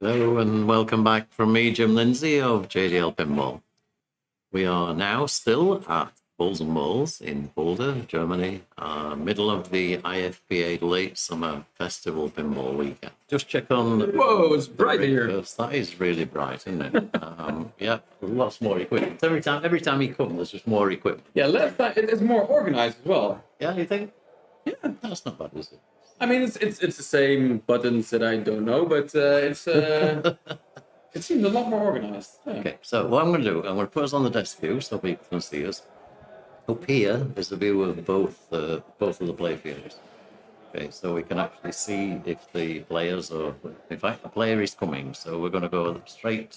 Hello and welcome back from me, Jim Lindsay of JDL Pinball. We are now still at Bulls&Balls in Fulda, Germany, middle of the IFPA Latesommer Festival Pinball weekend. Just check on... Whoa, it's bright here. That is really bright, isn't it? Yeah, lots more equipment. Every time you come, there's just more equipment. Yeah, last time it's more organized as well. Yeah, you think? Yeah, that's not bad, is it? I mean, it's the same buttons that I don't know, but it's it seems a lot more organized. Yeah. Okay, so what I'm going to do, I'm going to put us on the desk view so people can see us. Up here is a view of both of the play fields. Okay, so we can actually see if the players are, in fact, the player is coming. So we're going to go straight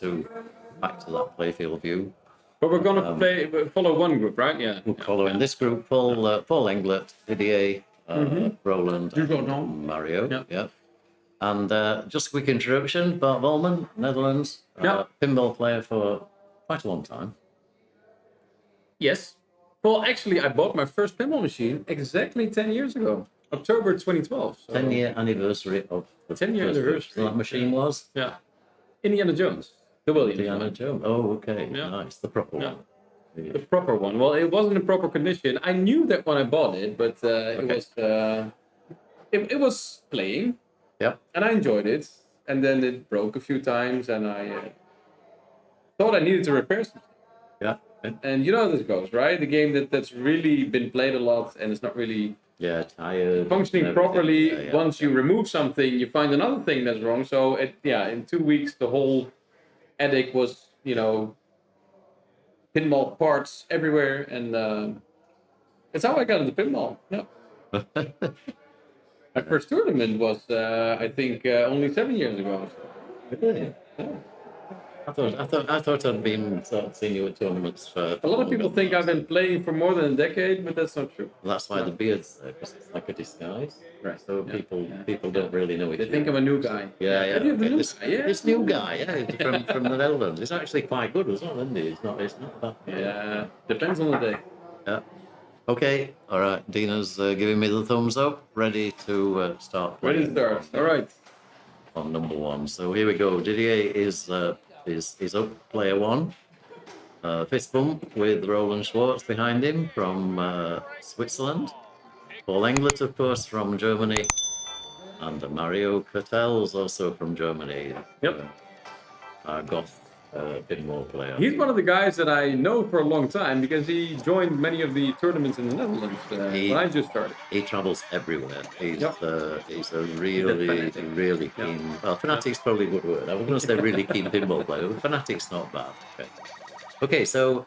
back to that playfield view. But we're going to follow one group, right? Yeah. We'll follow in this group: Paul Englert, Didier, Roland, Dujardin, Mario. Yeah. And just a quick introduction: Bart Volman, Netherlands, pinball player for quite a long time. Yes. Well, actually, I bought my first pinball machine exactly 10 years ago, October 2012. So 10-year anniversary of the 10-year anniversary. So that machine was? Yeah. Indiana Jones. The Williams. Indiana Jones. Oh, okay. Yeah. Nice. The proper one. Yeah. The proper one. Well, it wasn't in proper condition. I knew that when I bought it, but it was playing. Yep. And I enjoyed it. And then it broke a few times, and I thought I needed to repair something. Yeah. And you know how this goes, right? The game that's really been played a lot and it's not really tired, functioning properly. Once you remove something, you find another thing that's wrong. So in 2 weeks, the whole attic was, pinball parts everywhere, and that's how I got into pinball. Yeah. My first tournament was, I think, only 7 years ago. Really? Yeah. I thought I'd been seeing you at tournaments for... A lot of people think I've been playing for more than a decade, but that's not true. Well, that's why the beard's there, because it's like a disguise. Right. So people don't really know it. They think I'm a new guy. Yeah. This new guy, from the Netherlands. It's actually quite good as well, isn't it? It's not bad. Yeah, depends on the day. Yeah. Okay, all right. Dina's giving me the thumbs up. Ready to start. Ready to start. All right. On number one. So here we go. Didier is up, player one. Fist bump with Roland Schwarz behind him from Switzerland. Paul Englert, of course, from Germany. And Mario Kertels, also from Germany. Yep. Our goth pinball player. He's one of the guys that I know for a long time because he joined many of the tournaments in the Netherlands when I just started. He travels everywhere. He's a really keen... Well, fanatic's probably a good word. I was going to say really keen pinball player, but fanatic's not bad. Okay, so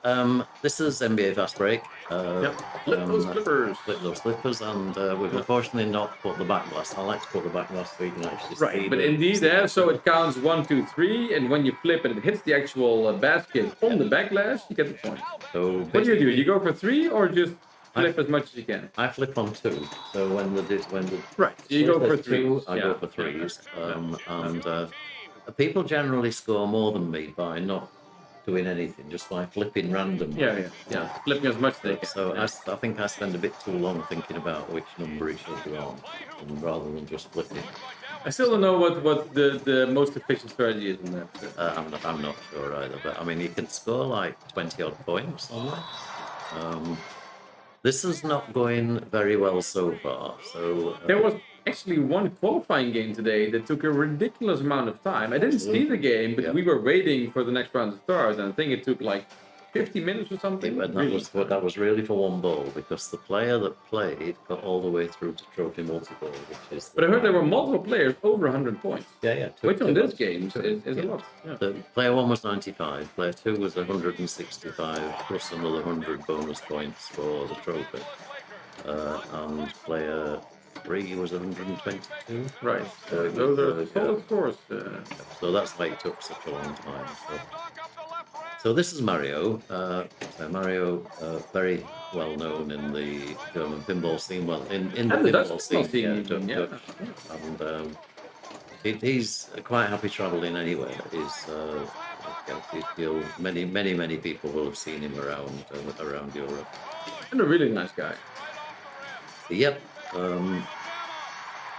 this is NBA Fastbreak. Flip those flippers. Flip those flippers, and we've unfortunately not put the back glass. I like to put the back glass so you can actually see. But indeed, so it counts 1, 2, 3, and when you flip and it hits the actual basket on the back glass, you get the point. So what do? You go for 3 or just flip as much as you can? I flip on 2. So when the right, so you go for 3. I go for 3s, and people generally score more than me by not doing anything, just by flipping randomly. Yeah. Flipping as much as they can. So I think I spend a bit too long thinking about which number it should be on, rather than just flipping. I still don't know what the most efficient strategy is in that. I'm not sure either, but I mean, you can score like 20 odd points on that. This is not going very well so far. So there was actually one qualifying game today that took a ridiculous amount of time. I didn't see the game, but we were waiting for the next round to start, and I think it took like 50 minutes or something. That was really for one ball, because the player that played got all the way through to trophy multi-ball, which is... But I heard there were multiple players over 100 points. Yeah. Which on this game is a lot. Yeah. The player 1 was 95, player 2 was 165, plus another 100 bonus points for the trophy. And player 3 was 122. Right. Those are solid scores. So that's why it took such a long time. So this is Mario. Mario, very well known in the German pinball scene. Well, in the And the Dutch pinball pinball scene, yeah, even, yeah. Dutch. And he's quite happy travelling anywhere. Many people will have seen him around Europe. And a really nice guy. Yep.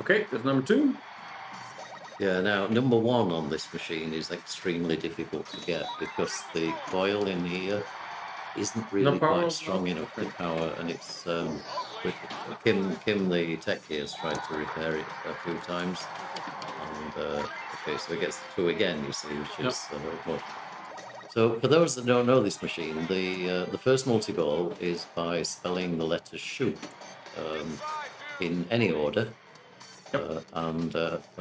Okay, that's number 2. Yeah, now number 1 on this machine is extremely difficult to get because the coil in here isn't really quite strong enough to power, and it's Kim the tech here has tried to repair it a few times, and okay, so it gets the 2 again, you see, which is good. So for those that don't know this machine, the first multi-ball is by spelling the letter shoot in any order. And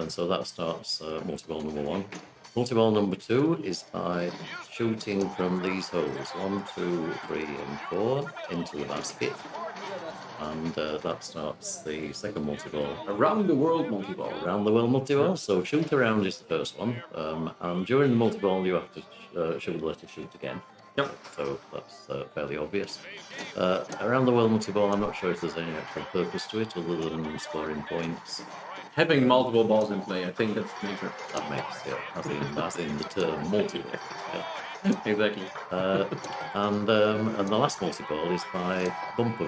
so that starts multi-ball number 1. Multi-ball number 2 is by shooting from these holes 1, 2, 3, and 4 into the basket, and that starts the second multi-ball. Around the world multi-ball. Around the world multi-ball. So shoot around is the first one, and during the multi-ball you have to shoot the letter shoot again. Yep. So that's fairly obvious. Around the world multi-ball, I'm not sure if there's any actual purpose to it other than scoring points. Having multiple balls in play, I think that's major. That makes, as in the term multi-ball. Yeah. Exactly. And the last multi-ball is by bump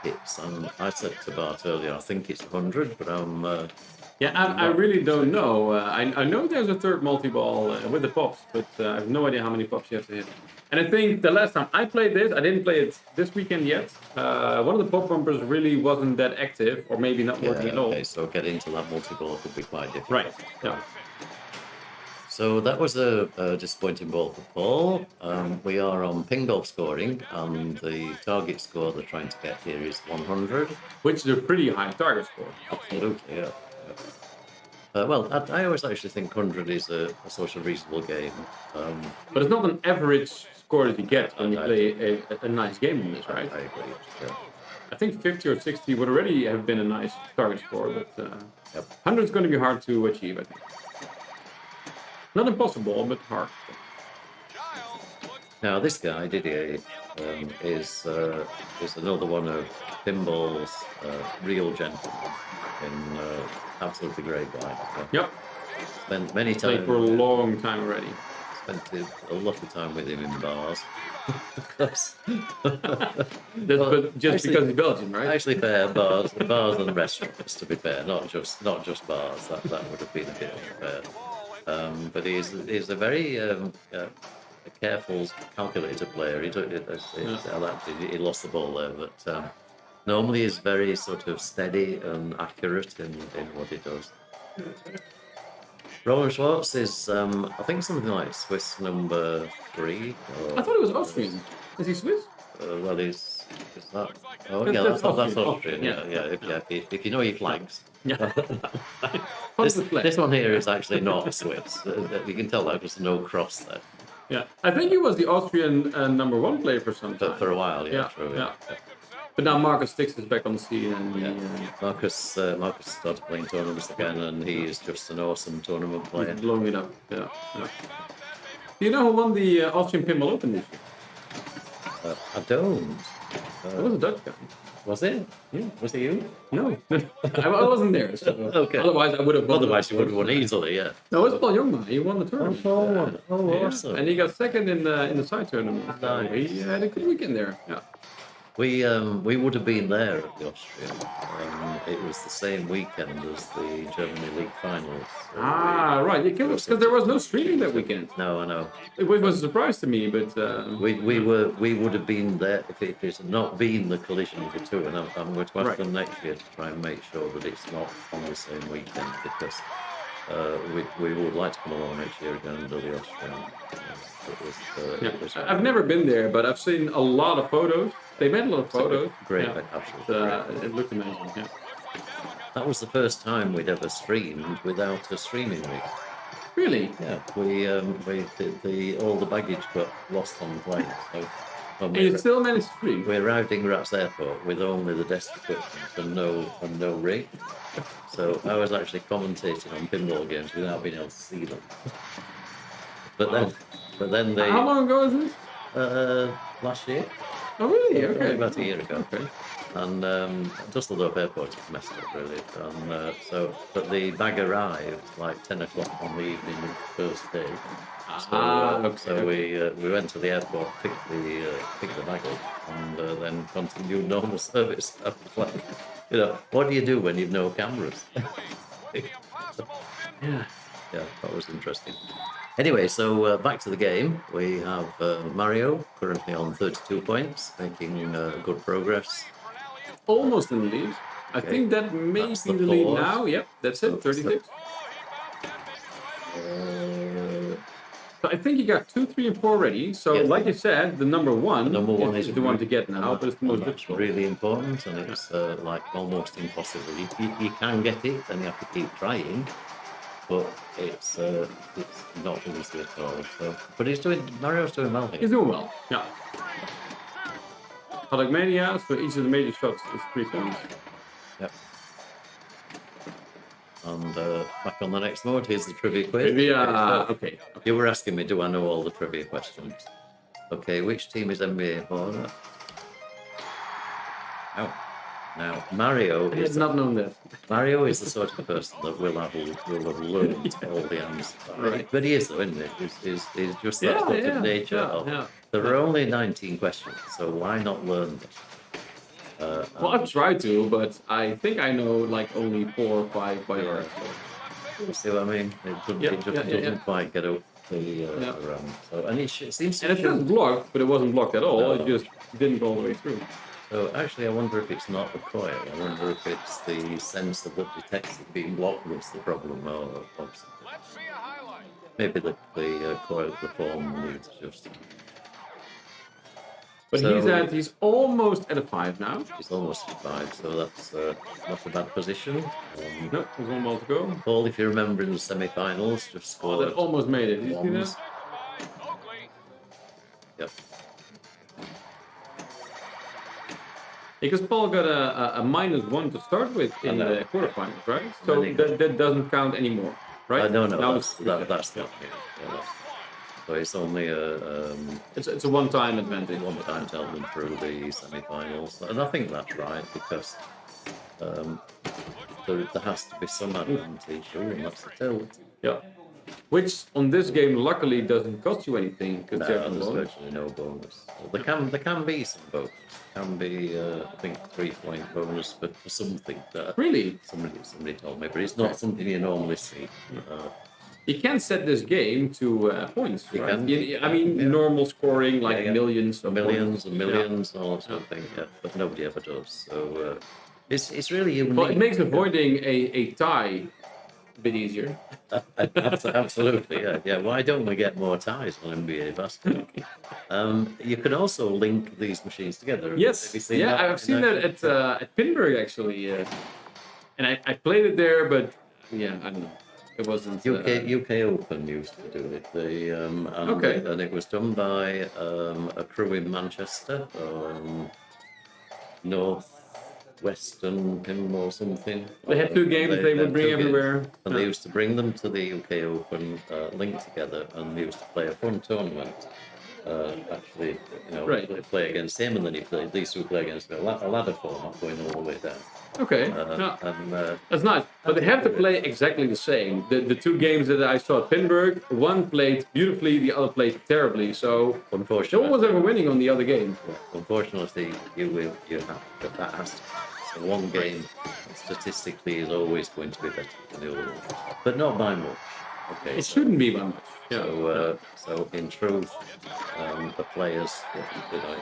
hits. And I said to Bart earlier, I think it's 100, but I really don't know. I know there's a third multi-ball with the pops, but I have no idea how many pops you have to hit. And I think the last time I played this, I didn't play it this weekend yet. One of the pop bumpers really wasn't that active, or maybe not working at all. Okay, so getting to that multi-ball could be quite difficult. Right. Yeah. So that was a disappointing ball for Paul. We are on Pingolf scoring, and the target score they're trying to get here is 100. Which is a pretty high target score. Absolutely, yeah. Well, I always actually think 100 is a sort of reasonable game. But it's not an average score that you get when you play a nice game in this, right? I agree, yeah. I think 50 or 60 would already have been a nice target score, but 100 is going to be hard to achieve, I think. Not impossible, but hard. Now, this guy, Didier, is another one of Pinball's real gentlemen in absolutely great guy. Yep. Spent many times. Played for a long time already. Spent a lot of time with him in bars. But just because he's Belgian, right? Actually, fair bars and restaurants. To be fair, not just bars. That would have been a bit unfair. But he's a very careful, calculated player. He lost the ball there, but normally he's very sort of steady and accurate in what he does. Roland Schwarz is, I think, something like Swiss number 3. I thought it was Austrian. Is he Swiss? Well, is that? Oh, yeah, that's Austrian. Yeah. If you know your flags. Yeah. This one here is actually not Swiss. You can tell that there's no cross there. Yeah, I think he was the Austrian number 1 player for some time. For a while, yeah, true. Yeah. But now Marcus Stix is back on the scene, and Marcus started playing tournaments again, and he is just an awesome tournament player. He's blowing it up. Yeah. Do you know who won the Austrian Pinball Open this year? I don't. It was a Dutch guy. Was it? Yeah. Was it you? No, I wasn't there. So okay. Otherwise, I would have. Otherwise, you would have won easily. Yeah. No, it was Paul Youngman. He won the tournament. Awesome. And he got second in the side tournament. Nice. So he had a good weekend there. Yeah. We would have been there at the Austrian. It was the same weekend as the Germany League finals. So right. Because there was no streaming that weekend. No, I know. It was a surprise to me, but we would have been there if it had not been the collision of the two. And I'm going to ask them next year to try and make sure that it's not on the same weekend, because we would like to come along next year again and do the Austrian. I've never been there, but I've seen a lot of photos. They made a lot of photos. Great, absolutely. It looked amazing. Yeah. That was the first time we'd ever streamed without a streaming rig. Really? Yeah. We all the baggage got lost on the plane. So and you still managed to stream? We arrived in Graz Airport with only the desk equipment and no rig. So I was actually commentating on pinball games without being able to see them. But then they. How long ago is this? Last year. Oh, really? Only Okay. about a year ago. Okay. And Dusseldorf Airport is messed up, really. And but the bag arrived like 10 o'clock on the evening of the first day. So we went to the airport, picked the bag up, and then continued normal service. I was like, what do you do when you've no cameras? Yeah. Yeah, that was interesting. Anyway, so back to the game. We have Mario currently on 32 points, making good progress. Almost in the lead. I think that may That's be the the lead fourth. now. Yep, that's So- it. 36. So I think you got 2, 3, and 4 ready. So, Yes. like you said, the number one is the one to get now, but it's the most that's difficult. really important, and it's like almost impossible. You can get it, and you have to keep trying, but it's not easy at all. So, but Mario's doing well He's here. doing well. Yeah. Mania, so each of the major shots is 3 points. Yep. And back on the next mode, here's the trivia quiz. Okay. You were asking me, do I know all the trivia questions? Okay, which team is NBA for? Now, Mario I is had not known that. Mario is the sort of person that will have learned all the answers. Right. But he is, though, isn't he? He's just that sort of nature. There are only 19 questions, so why not learn them? Well, I've tried to, but I think I know like only 4 or 5 by heart. You see what I mean? It just doesn't quite get up the around. So, and it seems to And it says blocked, but it wasn't blocked at all. No. It just didn't go all the way through. So actually, I wonder if it's not the coil. I wonder if it's the sensor that detects it being blocked that's the problem, or something. Maybe the coil, the form needs adjusting. But he's almost at a 5 now. He's almost at 5, so that's not a bad position. No, there's 1 more to go. Paul, if you remember in the semi-finals, just scored. That almost made it. Did you see that? Yep. Because Paul got a -1 to start with in the quarterfinals, right? So that doesn't count anymore, right? No, Now that's not. Yeah, so it's only it's a one-time advantage. One time to help them through the semi-finals, and I think that's right because there has to be some advantage. And that's the tilt. Yeah. Which on this game luckily doesn't cost you anything No, compared to there's bonus. virtually no bonus. Well, there can be some bonus. Can be I think 3-point bonus for something that Really? somebody told me, but it's not something you normally see. You can set this game to points, You right? can. I mean, normal scoring, like millions of millions points. and millions, all that sort of thing. Yeah, but nobody ever does. So it's really unique. Well, it makes avoiding a tie a bit easier. Absolutely, yeah. Why don't we get more ties on NBA basketball? You can also link these machines together. Yes, Have you seen that? I've seen that at Pinburg actually, and I played it there, but I don't know, it wasn't. UK Open used to do it. Okay. And it was done by a crew in Manchester, Northwestern Pinball or something. They had 2 games they would bring everywhere. And they used to bring them to the UK Open, linked together, and they used to play a fun tournament. Actually, play against him, and then these two play against a ladder format going all the way down. Okay, that's nice. But they have to play exactly the same. The 2 games that I saw at Pinburg, one played beautifully, the other played terribly. So unfortunately, no one was ever winning on the other game. Unfortunately, you have that has to. So one game statistically is always going to be better than the other one, but not by much. Okay, It shouldn't be by much. Yeah. So in truth, the players,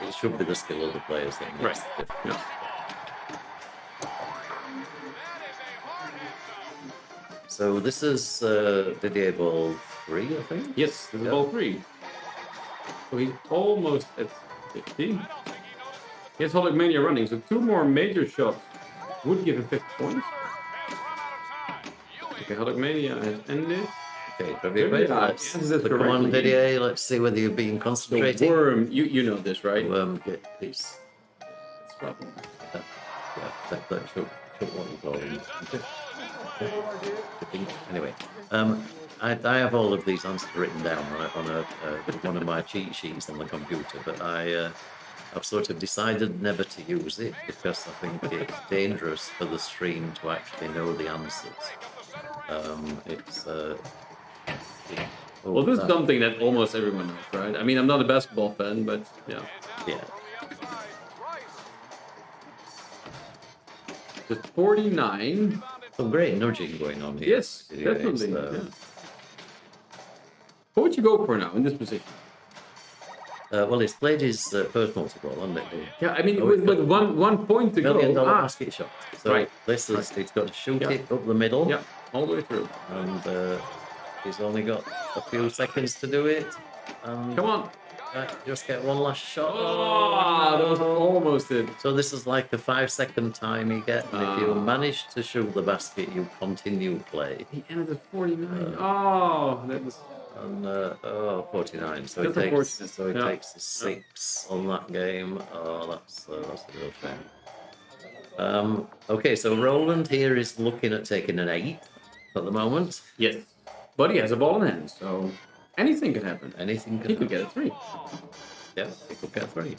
it should be the skill of the players that makes the difference. Yeah. So this is Didier ball 3, I think. Yes, this is ball 3. So he's almost at 50. He has Mania running, so 2 more major shots would give him 50 points. Okay, Mania has ended. Okay, Come on, Didier. Let's see whether you're being concentrating. The worm, you know this, right? It's problem. That should what you call it. Anyway, I have all of these answers written down on one of my cheat sheets on the computer, but I've sort of decided never to use it because I think it's dangerous for the stream to actually know the answers. It's Well, this is something that almost everyone knows, right? I mean, I'm not a basketball fan, but yeah. yeah. The 49. Some great nudging going on here. Yes, definitely. Yeah. What would you go for now in this position? Well, he's played his first multi-ball, hasn't it? Yeah, I mean, with one point to $1 million go. basket shot. So Right. this is, he's got to shoot it up the middle. Yeah, all the way through. And he's only got a few seconds to do it. And Come on. just get one last shot. Oh, that was almost it. So this is like a 5-second time you get. And if you manage to shoot the basket, you continue play. He ended at 49. That was... And 49. So That's he takes unfortunate. so he Yeah. takes a 6 on that game. Oh, that's a real shame. Okay, so Roland here is looking at taking an 8 at the moment. Yes. But he has a ball in hand, so anything can happen. Anything can He could get a 3. Yeah, he could get 3.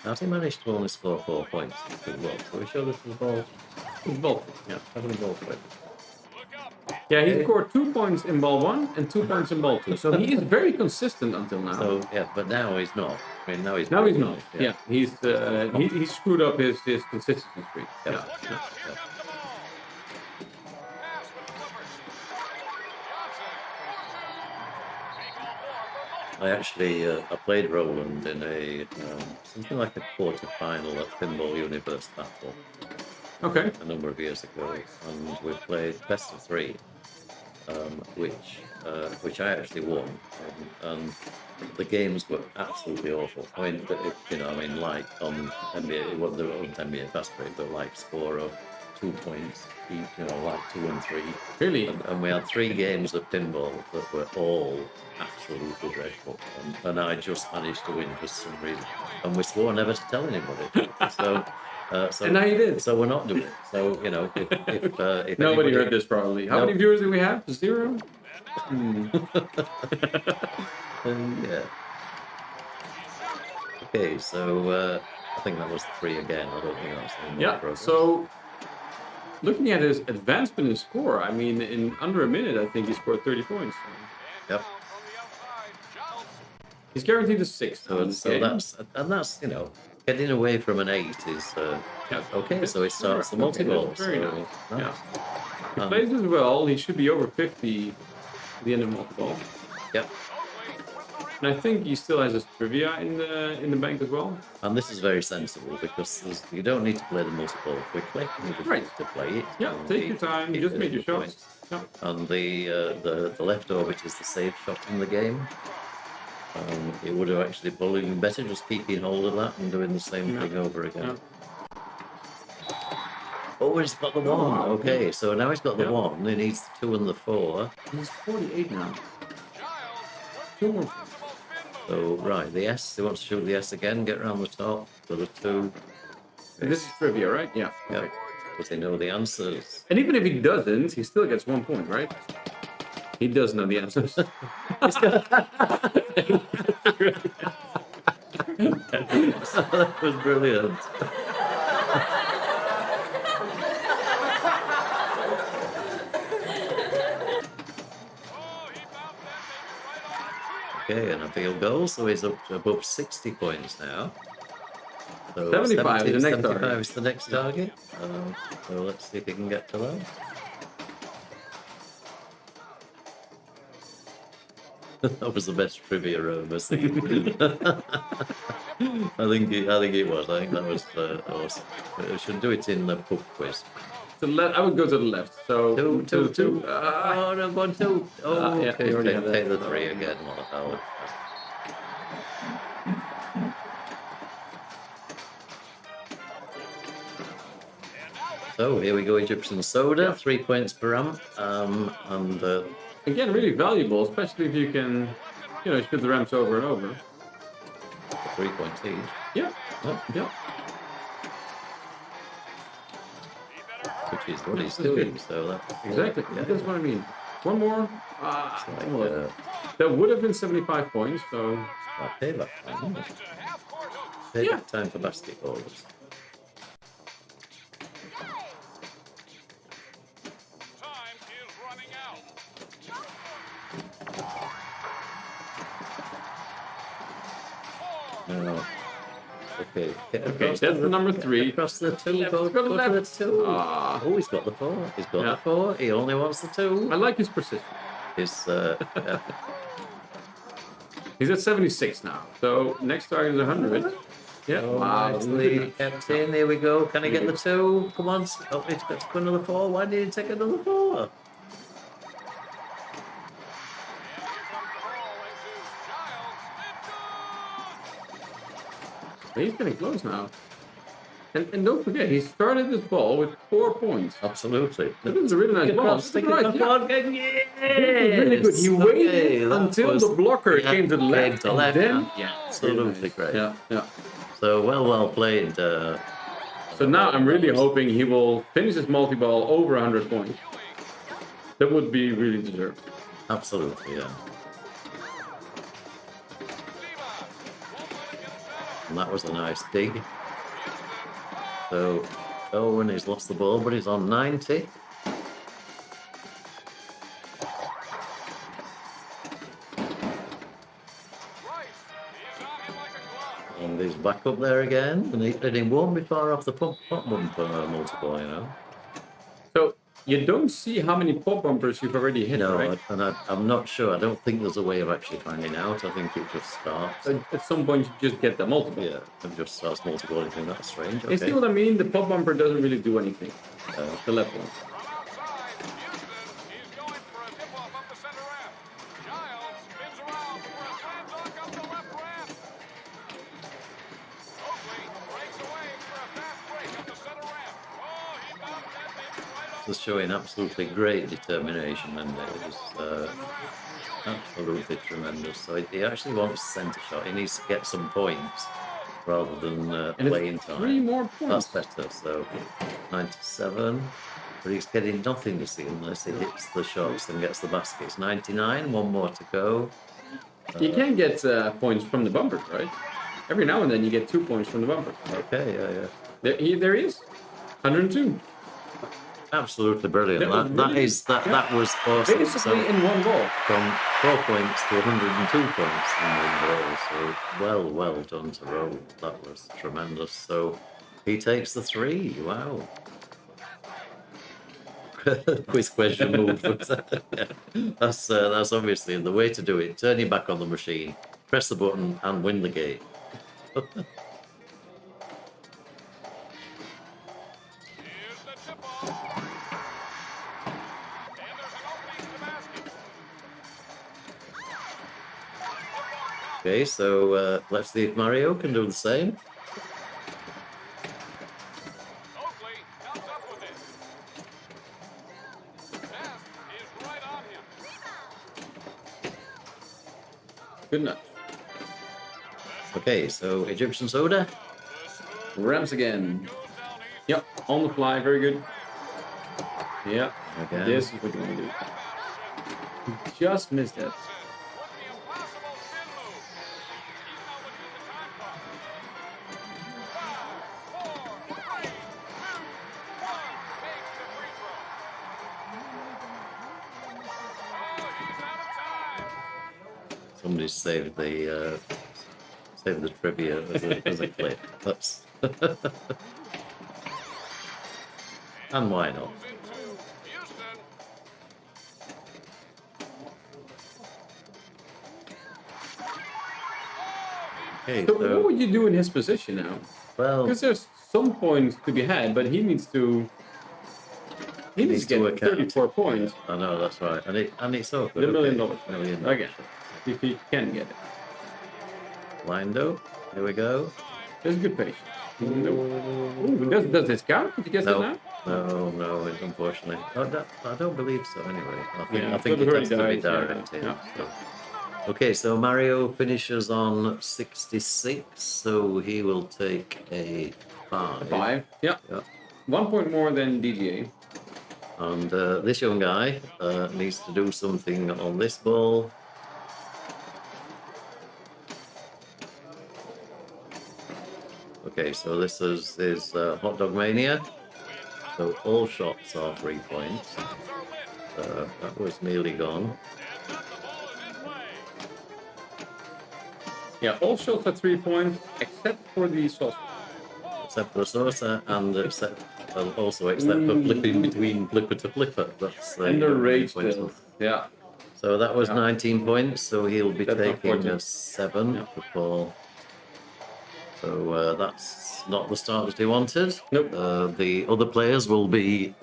How's he managed to only score 4 points? Good luck. So we show this is the ball. It's ball. Yeah, having a ball play. Yeah, he scored 2 points in ball 1 and 2 points in ball 2. So he is very consistent until now. So yeah, but now he's not. I mean, now he's Now he's not. Yeah, he's he screwed up his consistency streak. Yeah. I actually I played Roland in a something like a quarter-final at Pinball Universe Battle Okay. a number of years ago, and we played best of 3, which I actually won, and the games were absolutely awful. I mean, like on NBA, it wasn't NBA Fastbreak, but like score of 2 points each, like 2 and 3. Really? And we had 3 games of pinball that were all absolutely dreadful. And I just managed to win for some reason. And we swore never to tell anybody. So And now you did. So we're not doing it. So, if Nobody anybody, heard this probably. How many viewers do we have? 0? yeah. Okay, so I think that was 3 again. I don't think that was any more Yeah. progress. So looking at his advancement in score, I mean, in under a minute, I think he scored 30 points. Yep. He's guaranteed a 6. So that's getting away from an 8 is okay. So it starts the multi-ball. Very so, nice. nice. If he plays as well, he should be over 50 at the end of multi-ball. Yep. And I think he still has his trivia in the bank as well. And this is very sensible because you don't need to play the multi-ball quickly. You just Right. need to play it. Yeah, and take your time. keep Just the make your shots. points. Yeah. And the left orbit is the safe shot in the game. It would have actually probably been better just keeping hold of that and doing the same thing over again. Oh, he's got the 1. Okay, so now he's got the 1. He needs the 2 and the 4. He's 48 now. 2 more. So, right, the S. He wants to shoot the S again, get around the top for the 2. And this is trivia, right? Yeah. Yeah, Okay. because they know the answers. And even if he doesn't, he still gets 1 point, right? He does know the answers. That was brilliant. Okay, and a field goal, so he's up to above 60 points now. So 75 is the next 75 target. is the next target. So let's see if he can get to that. That was the best trivia I've ever seen. I think it was. I think that was awesome. We should do it in the pub quiz. I would go to the left. So 2. Oh no, 1, 2. Oh, yeah, okay. you already have that. Take the 3 again. What the hell? So here we go, Egyptian soda, 3 points per amp, and again, really valuable, especially if you can, shoot the ramps over and over. 3 points each. Yeah. Oh, Yeah. which is what he's doing. So that's Exactly. Yeah. That's what I mean. One more. Like, Almost. That would have been 75 points, so... Payback time, isn't it? Payback time for basketballers. No. Okay. Okay, that's the number 3. Across the 2. Go to the to left. the 2. Ah. Oh, he's got the 4. He's got the 4. He only wants the 2. I like his persistence. Yeah. He's at 76 now. So next target is 100. Yeah. Oh, Wow. nicely kept in. Here we go. Can he get the 2? Come on. Oh, he's got to go another 4. Why did he take another 4? He's getting close now. And don't forget, he started this ball with 4 points. Absolutely. That is a really nice ball. Stick Right, it yeah. on. Yes. Really good. He waited that until was- the blocker yeah, came to the left, came to left, and then yeah, absolutely great. Yeah. So well played. So now I'm really hoping he will finish his multi-ball over 100 points. That would be really deserved. Absolutely, yeah. And that was a nice dig. So Owen has lost the ball, but he's on 90. And he's back up there again, and he won't be far off the pop bumper multiple, you know. So you don't see how many pop bumpers you've already hit, No, right? I'm not sure. I don't think there's a way of actually finding out. I think it just starts. So at some point you just get the multiple. Yeah, it just starts multiple. I think that's strange. You see Okay. what I mean? The pop bumper doesn't really do anything. Uh, The left one. Just showing absolutely great determination, and it was absolutely tremendous. So he actually wants centre shot. He needs to get some points rather than And playing it's time. 3 more points. That's better. So 97, but he's getting nothing, you see, unless he hits the shots and gets the baskets. 99, 1 more to go. You can get points from the bumpers, right? Every now and then you get 2 points from the bumpers. Okay, yeah. There he is. 102. Absolutely brilliant. That was That really- is that was awesome. Basically So in one ball. from 4 points to 102 points in one ball. So well done to Roland. That was tremendous. So he takes the 3. Wow. Quiz question move. That's obviously the way to do it. Turn your back on the machine, press the button, and win the game. Okay, so let's see if Mario can do the same. Good enough. Okay, so Egyptian soda. Rams again. Yep, on the fly, very good. Yep, Again. this is what you want to do. Just missed it. Somebody saved the trivia as a clip. That's and why not? Okay, So what would you do in his position now? well, Because there's some points to be had, but he needs to. He needs to get account. 34 points. I know that's right, and it's so good. The $1 million. $1 million. Okay. If he can get it. Lindo, here we go. There's good patience. Ooh, does this count if he gets it now? No, it, unfortunately. I don't believe so. Anyway, Yeah, I think but it where has he to be dies, yeah, direct. yeah. So. Okay, so Mario finishes on 66, so he will take a 5. 5. Yeah. Yeah. 1 point more than Didier. And this young guy needs to do something on this ball. Okay, so this is Hot Dog Mania. So all shots are 3 points. That was nearly gone. Yeah, all shots are 3 points except for the saucer. Except for the saucer and also except for flipping between flipper to flipper. That's And the rage still. Yeah. So that was 19 points. So he'll be That's taking a 7 for Paul. So that's not the start that he wanted. Nope. The other players will be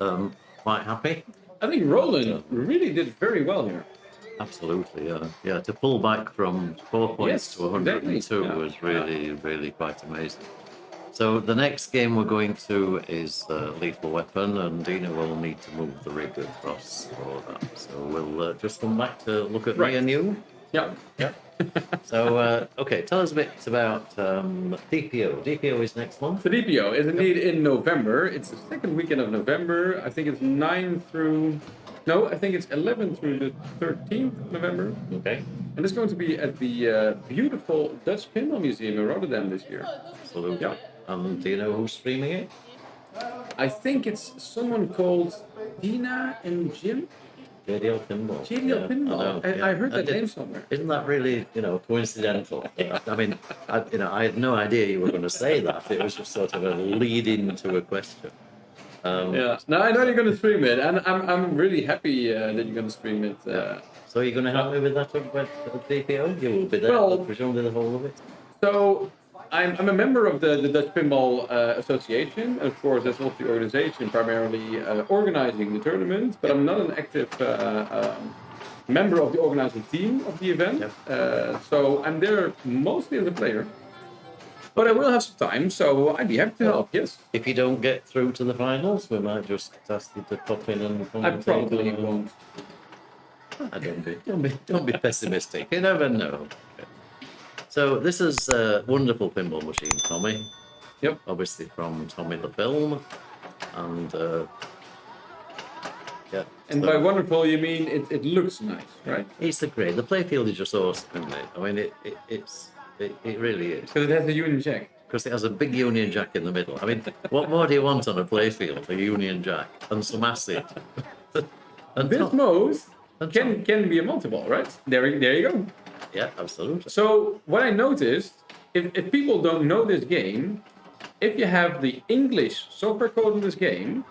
quite happy. I think Roland really did very well here. Absolutely, yeah. To pull back from 4 points to 102 was really quite amazing. So the next game we're going to is Lethal Weapon, and Dina will need to move the rig across for that. So we'll just come back to look at me and you. Yeah. So, okay, tell us a bit about DPO. DPO is next month. The DPO is indeed in November. It's the second weekend of November. I think it's 11 through the 13th of November. Okay. And it's going to be at the beautiful Dutch Pinball Museum in Rotterdam this year. Absolutely. Yeah. Do you know who's streaming it? I think it's someone called Dina and Jim. JDL Pinball. JDL Pinball. I heard that name somewhere. Isn't that really, coincidental? I mean, I had no idea you were going to say that. It was just sort of a lead into a question. Yeah. No, I know you're going to stream it, and I'm really happy that you're going to stream it. So you're going to help me with that with DPO? You will be there, presumably the whole of it. So I'm a member of the Dutch Pinball Association. Of course, that's also the organization primarily organizing the tournament, but I'm not an active member of the organizing team of the event. Yep. So I'm there mostly as a player. But I will have some time, so I'd be happy to help, yes. If you don't get through to the finals, we might just ask you to pop in and commentate. I probably won't. Don't be pessimistic. You never know. So this is a wonderful pinball machine, Tommy. Yep. Obviously from Tommy the film, and yeah. And by wonderful, you mean it looks nice, right? It's the great. The playfield is just awesome, isn't it? I mean, it really is. Because it has a Union Jack. Because it has a big Union Jack in the middle. I mean, what more do you want on a playfield? A Union Jack and some acid. And this mode can be a multi-ball, right? There you go. Yeah, absolutely. So what I noticed, if people don't know this game, if you have the English software code in this game,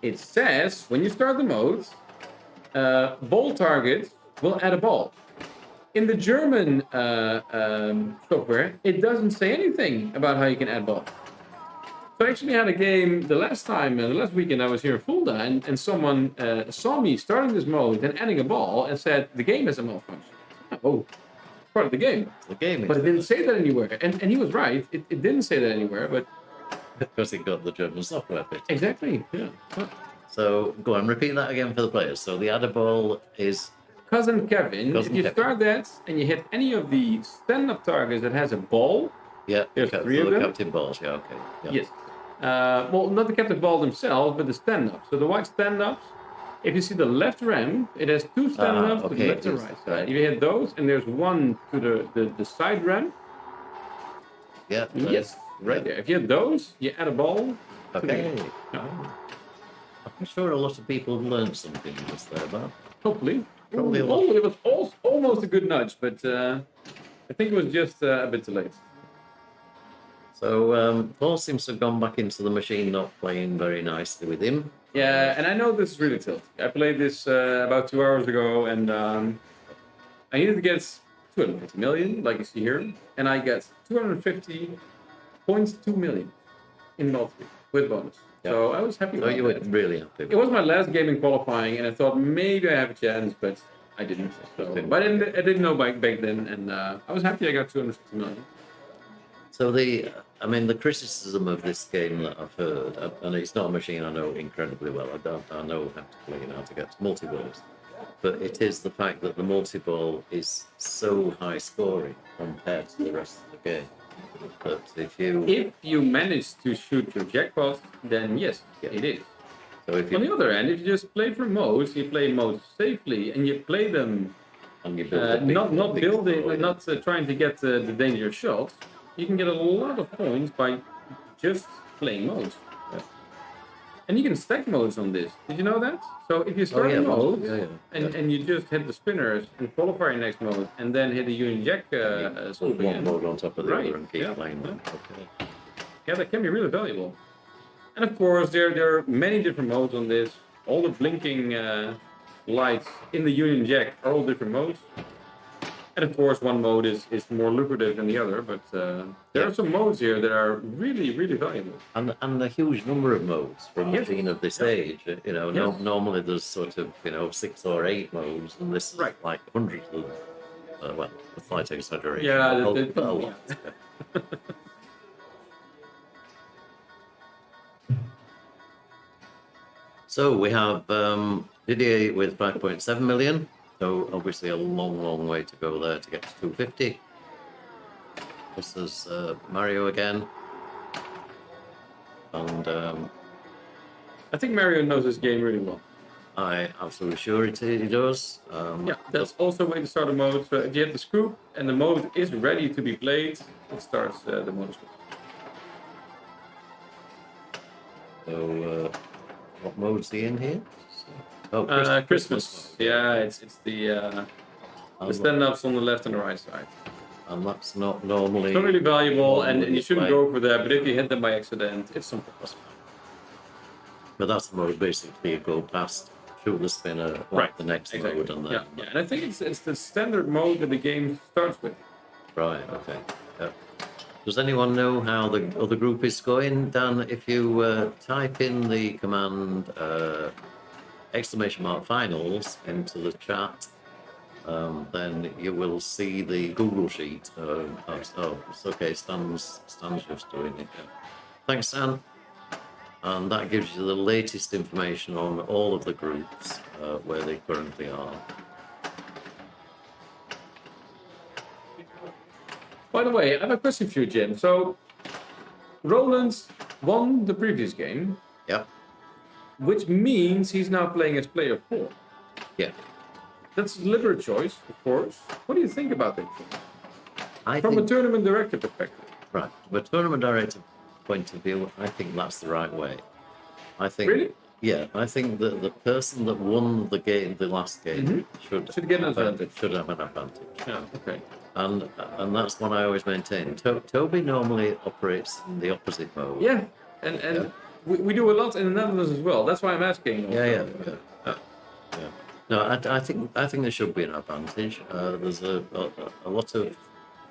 it says when you start the mode, ball target will add a ball. In the German software, it doesn't say anything about how you can add balls. So I actually had a game the last weekend I was here in Fulda, and someone saw me starting this mode and adding a ball and said the game has a malfunction. Oh, part of the game. The game. But it didn't say that anywhere. And he was right. It didn't say that anywhere, but... Because it got the German software bit. Exactly, yeah. So, go on, repeat that again for the players. So, the adder ball is... Cousin Kevin. If you start that and you hit any of the stand-up targets that has a ball... Yeah, there's three of them. captain balls, yeah, okay. Yeah. Yes. Well, not the captain ball themselves, but the stand-ups. So the white stand-ups, if you see the left ramp, it has two stand-ups to the left and right side. You hit those, and there's one to the side ramp. Yeah. Yes, right there. If you hit those, you add a ball. Okay. I'm sure a lot of people have learned something just there, but hopefully. Probably a lot. It was almost a good nudge, but I think it was just a bit too late. So Paul seems to have gone back into the machine, not playing very nicely with him. Yeah, and I know this is really tilted. I played this about 2 hours ago, and I needed to get 250 million, like you see here, and I get 250.2 million in multi with bonus. Yeah. So I was happy. So you were really happy. It was my last game in qualifying, and I thought maybe I have a chance, but I didn't. So, but I didn't know back then, and I was happy I got 250 million. So the criticism of this game that I've heard, and it's not a machine I know incredibly well. I know how to play and how to get to multi-balls, but it is the fact that the multi-ball is so high scoring compared to the rest of the game. But if you manage to shoot your jackpot, then yes, it is. So on the other hand, if you just play for modes, you play modes safely, and you play them, and you build not trying to get the dangerous shots. You can get a lot of points by just playing modes. And you can stack modes on this. Did you know that? So if you start a mode and you just hit the spinners and qualify your next mode, and then hit the Union Jack Put one mode on top of the other and keep playing them. Okay. Yeah, that can be really valuable. And of course, there are many different modes on this. All the blinking lights in the Union Jack are all different modes. And of course, one mode is more lucrative than the other, but there are some modes here that are really, really valuable. And a huge number of modes for a machine of this age. You know, normally there's sort of 6 or 8 modes, and this is like hundreds of them. Well, a slight exaggeration. Yeah, a lot. So we have Didier with 5.7 million. So obviously a long way to go there to get to 250. This is Mario again. And I think Mario knows this game really well. I absolutely sure he does. Yeah, that's also a way to start a mode. So if you hit the scoop and the mode is ready to be played, it starts the mode as well. So what mode's he in here? Oh, Christmas. Yeah, it's the stand-ups on the left and the right side. And that's not normally... It's not really valuable, and you shouldn't go for that, but if you hit them by accident, it's something else. But that's the mode basically you go past, shoot the spinner, the next mode, and then... Yeah, and I think it's the standard mode that the game starts with. Right, okay. Yeah. Does anyone know how the other group is going? Dan, if you type in the command... !finals into the chat, then you will see the Google sheet. It's okay. Stan's just doing it. Yeah. Thanks, Stan. And that gives you the latest information on all of the groups where they currently are. By the way, I have a question for you, Jim. So, Roland won the previous game. Yep. Which means he's now playing as player 4. Yeah. That's a deliberate choice, of course. What do you think about it? From a tournament director perspective. Right. From a tournament director point of view, I think that's the right way. I think. Really? Yeah, I think that the person that won the game, the last game, should get an advantage. Should have an advantage. Yeah. Okay. And that's what I always maintain. Toby normally operates in the opposite mode. Yeah, and we do a lot in the Netherlands as well. That's why I'm asking. Yeah. No, I think there should be an advantage. There's a lot of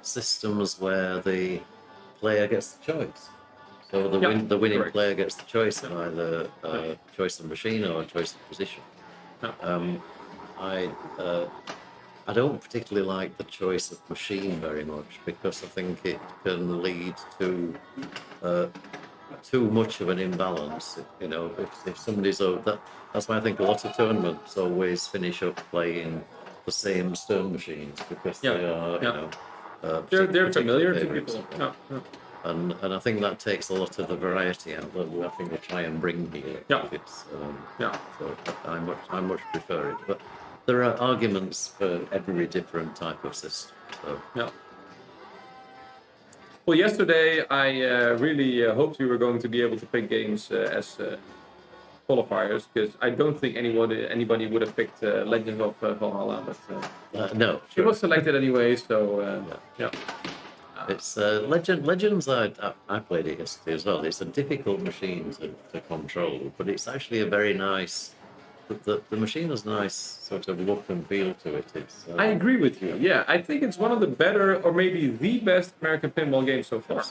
systems where the player gets the choice. So the winning player gets the choice of either choice of machine or choice of position. I don't particularly like the choice of machine very much because I think it can lead to too much of an imbalance. You know, if somebody's that's why I think a lot of tournaments always finish up playing the same stern machines because they are, they're familiar to people. And I think that takes a lot of the variety out that I think we try and bring here. So I much prefer it, but there are arguments for every different type of system. So. Well, yesterday I really hoped we were going to be able to pick games as qualifiers because I don't think anybody would have picked Legends of Valhalla, but no, it was selected anyway. So it's Legends. I played it yesterday as well. It's a difficult machine to control, but it's actually a very nice. The machine has a nice sort of look and feel to it. I agree with you. Yeah, I think it's one of the better, or maybe the best American pinball games so far.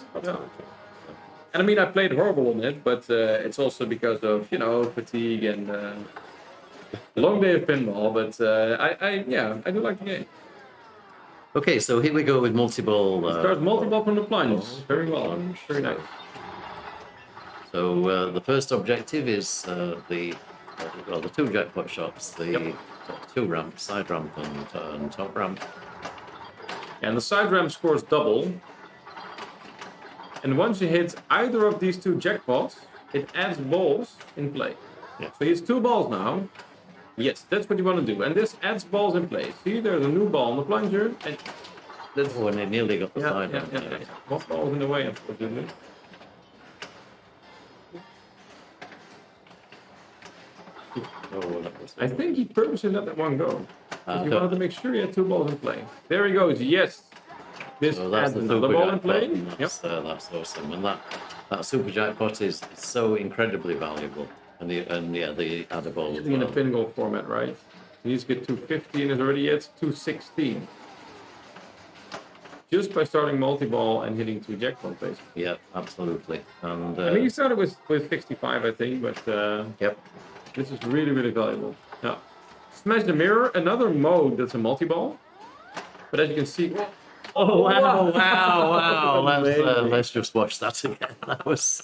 And I mean, I played horrible on it, but it's also because of fatigue and long day of pinball. But I do like the game. Okay, so here we go with multi-ball. Starts multi-ball from the plunge. Very well. Very nice. So the first objective is the two jackpot shots, the two ramps, side ramp and top ramp. And the side ramp scores double. And once you hit either of these two jackpots, it adds balls in play. Yeah. So he has 2 balls now. Yes, that's what you want to do. And this adds balls in play. See, there's a new ball on the plunger. And that's when they nearly got the side ramp. One ball in the way, unfortunately. Oh, that was I think he purposely let that one go. He okay. wanted to make sure he had 2 balls in play. There he goes. Yes. This So that's adds the another super ball in jackpot. play. And that's awesome. And that super jackpot is so incredibly valuable. And the other ball as In the well. Pinball format, right? He needs to get 250 and is already at 216. Just by starting multi-ball and hitting 2 jackpots, basically. Yep, absolutely. And I mean, he started with 65, I think, but yep. this is really, really valuable. Yeah. Smash the mirror, another mode that's a multi-ball. But as you can see, Oh wow! Amazing. Let's just watch that again. That was,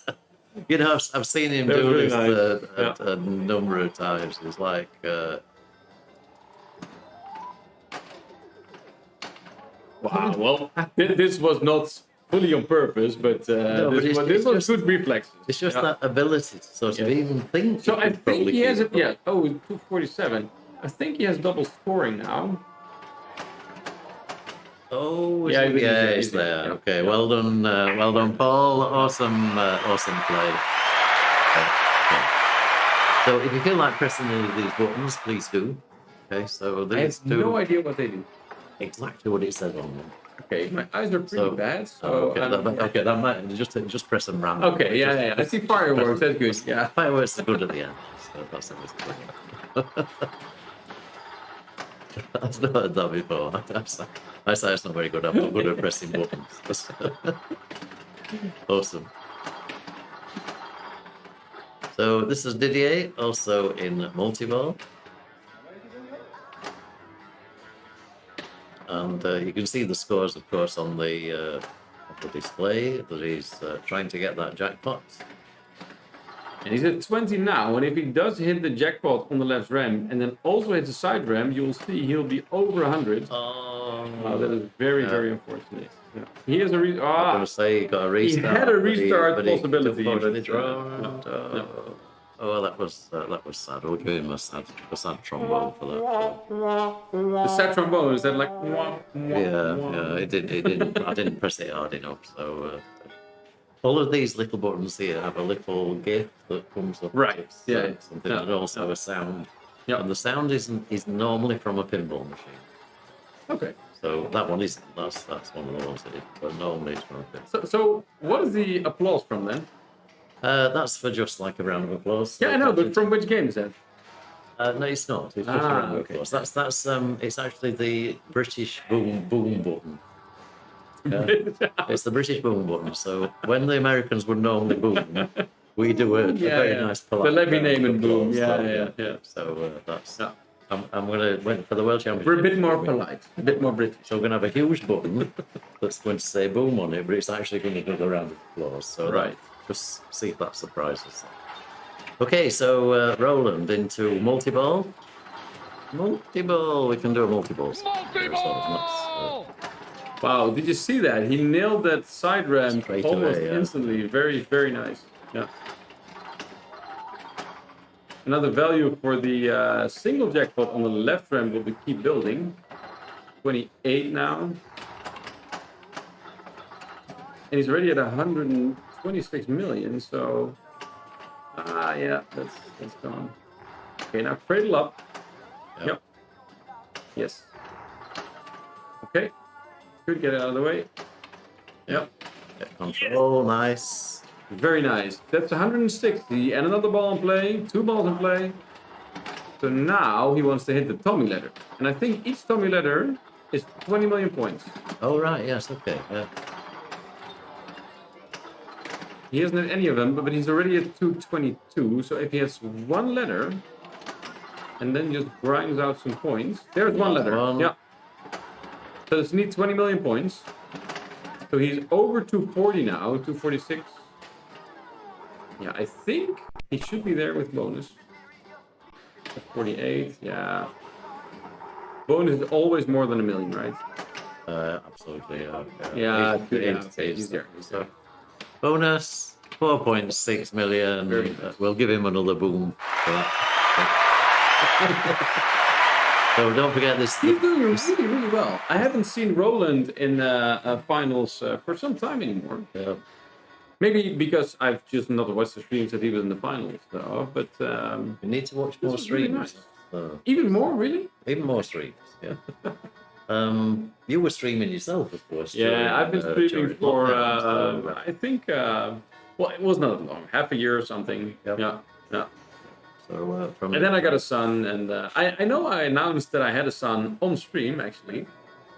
you know, I've seen him That was do really this nice. a number of times. It's like, wow. Well, this was not fully on purpose, but No, but this was good reflexes. it's just Yeah. that ability to sort of Yeah. even think. So you I could think probably he has keep it. Yeah. Oh, 247. I think he has double scoring now. Oh, Yeah, he's he's there. there. Yeah. Okay, Yeah. well done, Paul. Awesome play. Okay. So if you feel like pressing any of these buttons, please do. Okay, so I these have do no idea what they do. exactly what it says on them. Okay, my eyes are pretty So, bad. So okay, that might just press them random. Okay, yeah. I see fireworks. That's good. Yeah. Fireworks are good at the end. So that's always good. I've not heard that before. I say it's not very good. I'm not good at pressing buttons. Awesome. So this is Didier, also in multi-ball. And you can see the scores, of course, on the display that he's trying to get that jackpot. And he's at 20 now, and if he does hit the jackpot on the left ram and then also hits the side ram, you'll see he'll be over 100. Oh, That is very, very unfortunate. Yeah. He has a I'm going to say he got a restart. had a restart but he possibility, unfortunately but, drowned. no. Oh, well, that was sad. We'll give him a sad trombone for that. The sad trombone, is that like... Yeah, it didn't. I didn't press it hard enough. So all of these little buttons here have a little GIF that comes up. Right, It's, yeah. something Yeah. and also a sound. Yeah. And the sound is normally from a pinball machine. Okay. So that one isn't. That's one of the ones that is. But normally it's from a pinball. So what is the applause from then? That's for just like a round of applause. Yeah, I know, but from which game is that? No, it's not. It's just a round of okay. applause. That's it's actually the British boom button. It's the British boom button. So when the Americans would normally boom, we do a very nice polite. The Levy round name of and boom. applause. Yeah. So that's. Yeah. I'm going to wait for the World Championship. We're a bit more polite, a bit more British. So we're going to have a huge button that's going to say boom on it, but it's actually going to do the round of applause. So Right. Just see if that surprises them. Okay, so Roland into multi-ball. Multi-ball. We can do a multi-ball. Wow, did you see that? He nailed that side ram Straight almost away, yeah. instantly. Very, very nice. Yeah. Another value for the single jackpot on the left ram will be keep building. 28 now. And he's already at 126 million, so... yeah, that's gone. Okay, now cradle up. Yep. Yes. Okay. Could get it out of the way. Yep. Get control, nice. Very nice. That's 160 and another ball in play. 2 balls in play. So now he wants to hit the Tommy ladder. And I think each Tommy ladder is 20 million points. Oh, right, yes, okay. Yeah. He hasn't had any of them, but he's already at 222. So if he has one ladder and then just grinds out some points. There's one ladder. Yeah. So this needs 20 million points. So he's over 240 now, 246. Yeah, I think he should be there with bonus. 48, yeah. Bonus is always more than a million, right? Absolutely, yeah. Yeah, He's there. Bonus, 4.6 million. We'll give him another boom for that. So don't forget this. He's doing really, really well. I haven't seen Roland in finals for some time anymore. Yeah. Maybe because I've just not watched the streams that he was in the finals, though. But You need to watch this more is really streams. nice. So, Even more, really? even more streams, yeah. You were streaming yourself, of course. Yeah, I've been streaming during for lockdown, so, I think well, it was not long, half a year or something. Yep. Yeah, yeah. so from And then I got a son, and I know I announced that I had a son on stream actually.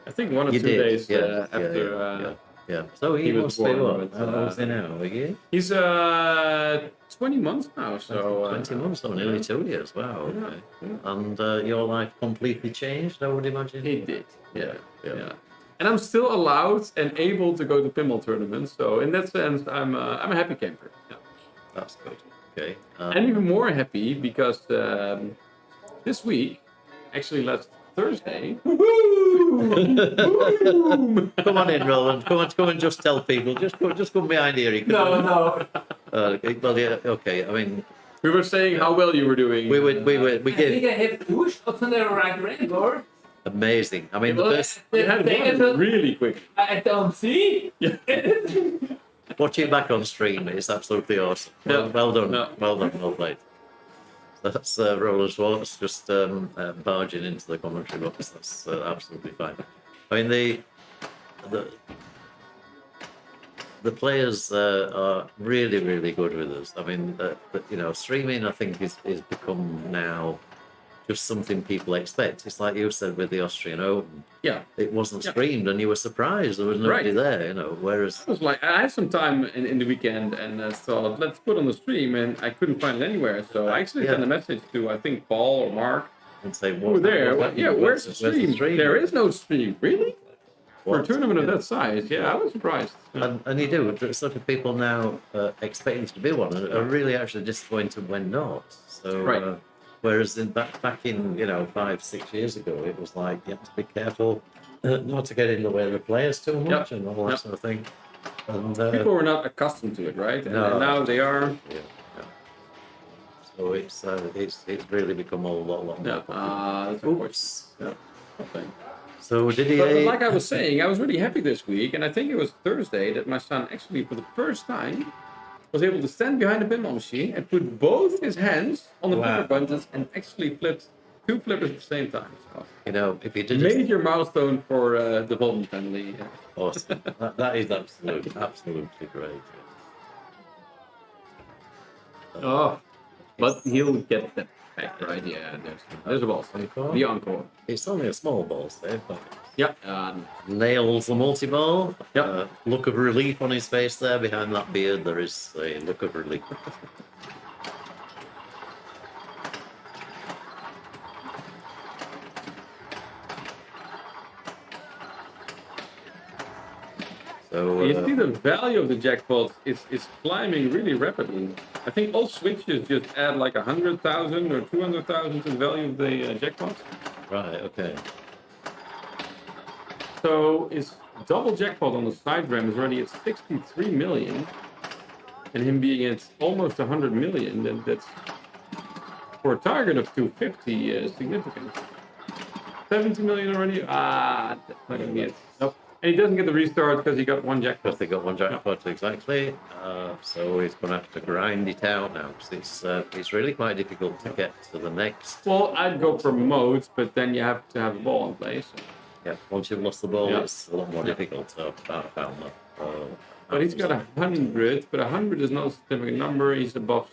I think 1 or you 2 did, days yeah, after. yeah. So he was must be born, what? but, How old's he now? A year? He's 20 months now, so 20 months or nearly 2 years. Wow. Yeah, Okay. yeah. And your life completely changed, I would imagine. He did. Yeah, Yeah. yeah. And I'm still allowed and able to go to pinball tournaments. So in that sense, I'm a happy camper. Yeah. That's good. Okay. And even more happy because this week, actually last Thursday. Come on in, Roland. Come and just tell people. Just come behind here. You can- No. well, yeah. Okay. I mean, We were saying how well you were doing. we I did think I have pushed up on the right record. amazing. I mean, the Well, first You had one really quick. I don't see. watching it back on stream is absolutely awesome. Well done. Yeah. Well done. Well played. That's Roland Schwarz just barging into the commentary box. That's absolutely fine. I mean, the players are really, really good with us. I mean, streaming, I think, is become now just something people expect. It's like you said with the Austrian Open. Yeah. It wasn't Yeah. streamed, and you were surprised there was nobody Right. there. Whereas I was like, I had some time in the weekend and thought, let's put on the stream, and I couldn't find it anywhere. So I actually sent a message to, I think, Paul or Mark. and say, Who were there? Where's the stream? There is no stream. Really? For a What? tournament of Yeah. that size? Yeah, I was surprised. And you do. Sort of people now expecting to be one are really actually disappointed when not. So, Right. Whereas back in 5-6 years ago, it was like you have to be careful not to get in the way of the players too much and all that Yep. sort of thing. And People were not accustomed to it, right? And No. now they are. yeah. So it's really become a lot more. Yeah. That's Oops. yeah. Okay. So did he? But like I was saying, I was really happy this week, and I think it was Thursday that my son actually, for the first time, was able to stand behind the pinball machine and put both his hands on the Wow. flipper buttons and actually flipped 2 flippers at the same time. So if he did it, major milestone for the Volman family. awesome. that is absolutely great. Oh, but he'll get that back, right? Yeah, there's a ball. Encore? The encore. It's only a small ball save, but Yeah. nails the multi-ball. Yep. Look of relief on his face there. Behind that beard, there is a look of relief. So You see the value of the jackpot is climbing really rapidly. I think all switches just add like 100,000 or 200,000 to the value of the jackpot. right, okay. So his double jackpot on the side ram is already at 63 million, and him being at almost 100 million. That's for a target of 250 significant. 70 million already. That's not gonna be it. Nope. And he doesn't get the restart because he got one jackpot. Because they got one jackpot exactly. So he's going to have to grind it out now. Because it's really quite difficult to get to the next. Well, I'd go for modes, but then you have to have a ball in place. Yeah, once you've lost the ball, Yeah. it's a lot more difficult. So I found that. But he's got 100, but 100 is not a significant number. He's above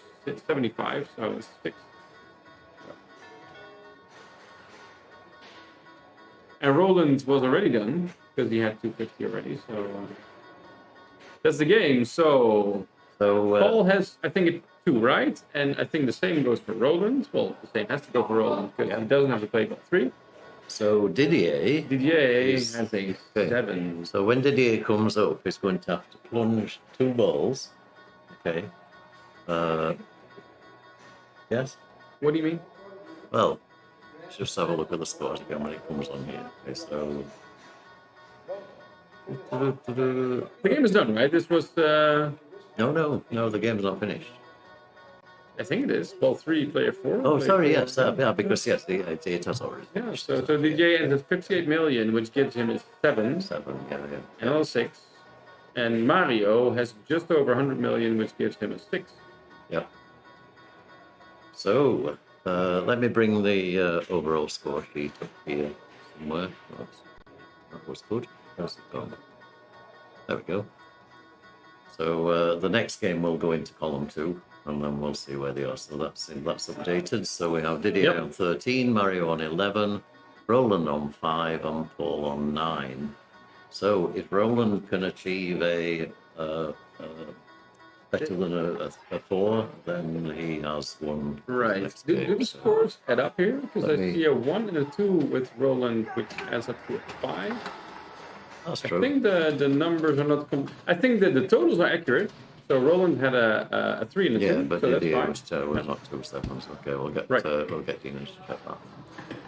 75, so it's 6. And Roland was already done because he had 250 already. So that's the game. So So Paul has, I think, 2, right? And I think the same goes for Roland. Well, the same has to go for Roland because Yeah. he doesn't have to play but 3. So Didier. Didier Is- has a okay. 7. So when Didier comes up, he's going to have to plunge 2 balls. Okay. Yes. What do you mean? Well, let's just have a look at the scores again when it comes on here. Okay, so. The game is done, right? This was, No, the game's not finished. I think it is. Ball 3, player 4. Oh, player sorry, 4. yes, yeah, because yes, it has already. Yeah, so Didier ends at 58 million, which gives him his 7, 7, yeah. and another 6. And Mario has just over 100 million, which gives him a 6. Yep. So, let me bring the overall score sheet up here somewhere. That was good. Where's it gone? There we go. So the next game will go into column 2, and then we'll see where they are. So that's updated. So we have Didier on 13, Mario on 11, Roland on 5, and Paul on 9. So if Roland can achieve a better than a 4, then he has won. Right. Do the scores add up here? Because I see a 1 and a 2 with Roland, which adds up to a 5. That's true. I think the numbers are not. I think that the totals are accurate. So Roland had a 3 and a 2. Yeah, but so that's Didier fine. was not 2 sevens. Okay, we'll get Dina to check that.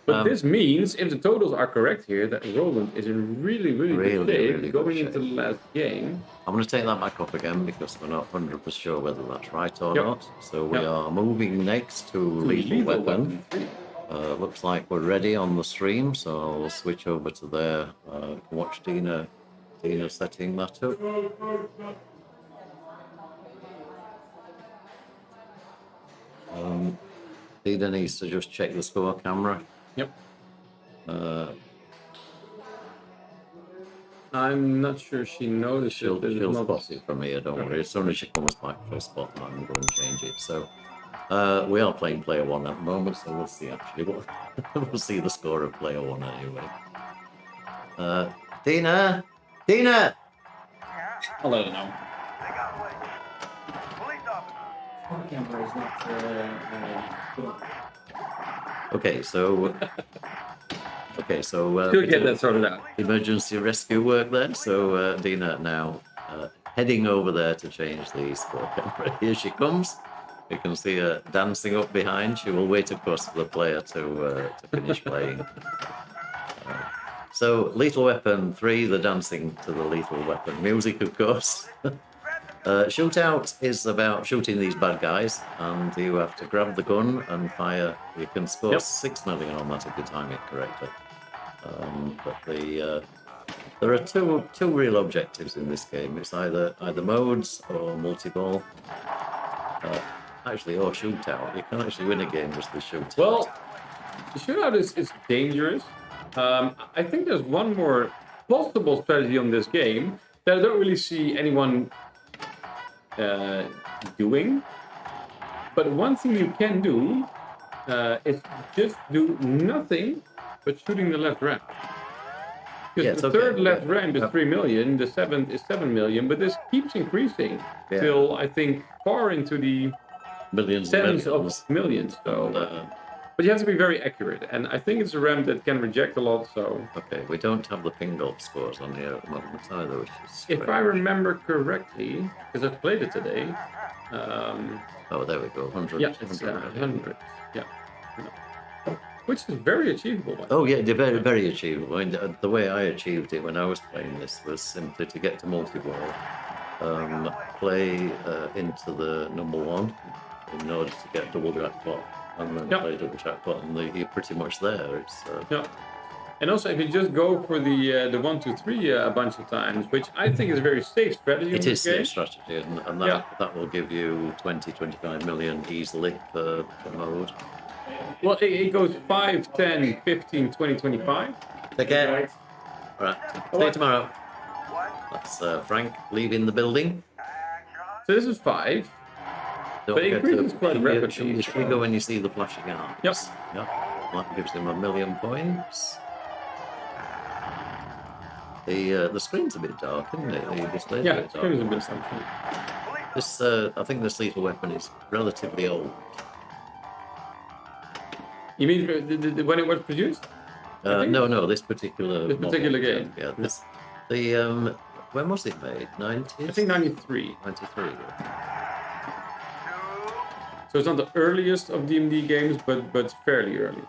But this means, if the totals are correct here, that Roland is in really good shape going into the last game. I'm going to take that back off again because we're not 100% sure whether that's right or not. So we are moving next to Lethal Weapon. Looks like we're ready on the stream, so I'll switch over to there. Watch Dina setting that up. Dina needs to just check the score camera. Yep. I'm not sure she knows. She'll spot it from here, don't worry. As soon as she comes back, she'll spot that and go and change it. So we are playing player 1 at the moment, so we'll see actually. We'll see the score of player 1 anyway. Dina! I'll let her know. Okay, so She'll get that sorted out. Emergency rescue work there. So Dina now heading over there to change the score camera. Here she comes. You can see her dancing up behind. She will wait, of course, for the player to finish playing. So Lethal Weapon 3, the dancing to the Lethal Weapon music, of course. Shootout is about shooting these bad guys, and you have to grab the gun and fire. You can score 6 million on that if you time it correctly. But there are two real objectives in this game. It's either modes or multi-ball. Actually, or shootout. You can actually win a game just with shootout. Well, the shootout is dangerous. I think there's one more possible strategy on this game that I don't really see anyone doing. But one thing you can do is just do nothing but shooting the left ramp. Because the third left ramp is 3 million, the 7th is 7 million, but this keeps increasing till I think far into the tens of millions. So, but you have to be very accurate, and I think it's a ramp that can reject a lot. So okay, we don't have the Pingolf scores on here at the moment either, which is if I remember correctly, because I've played it today. Oh, there we go. 100. Yeah, it's 100. Yeah. Which is very achievable. Oh yeah, they're very, very achievable. I mean, the way I achieved it when I was playing this was simply to get to multi-ball, play into the number 1 in order to get double jackpot, and then play double jackpot, and you're pretty much there. It's And also, if you just go for the 1, 2, 3 a bunch of times, which I think is a very safe strategy. It is safe strategy, and that will give you 20-25 million easily per mode. Well, it goes 5, 10, 15, 20, 25. Take care. All right. See you tomorrow. That's Frank leaving the building. So this is 5. But it increases quite rapidly. You trigger when you see the flashing arms. Yep. That gives him 1 million points. The screen's a bit dark, isn't it? The display's a bit dark. Screen's a bit something. This, I think this Lethal Weapon is relatively old. You mean when it was produced? No, this particular game. Yeah, when was it made? 90s? I think 93. 93. So it's not the earliest of DMD games, but fairly early.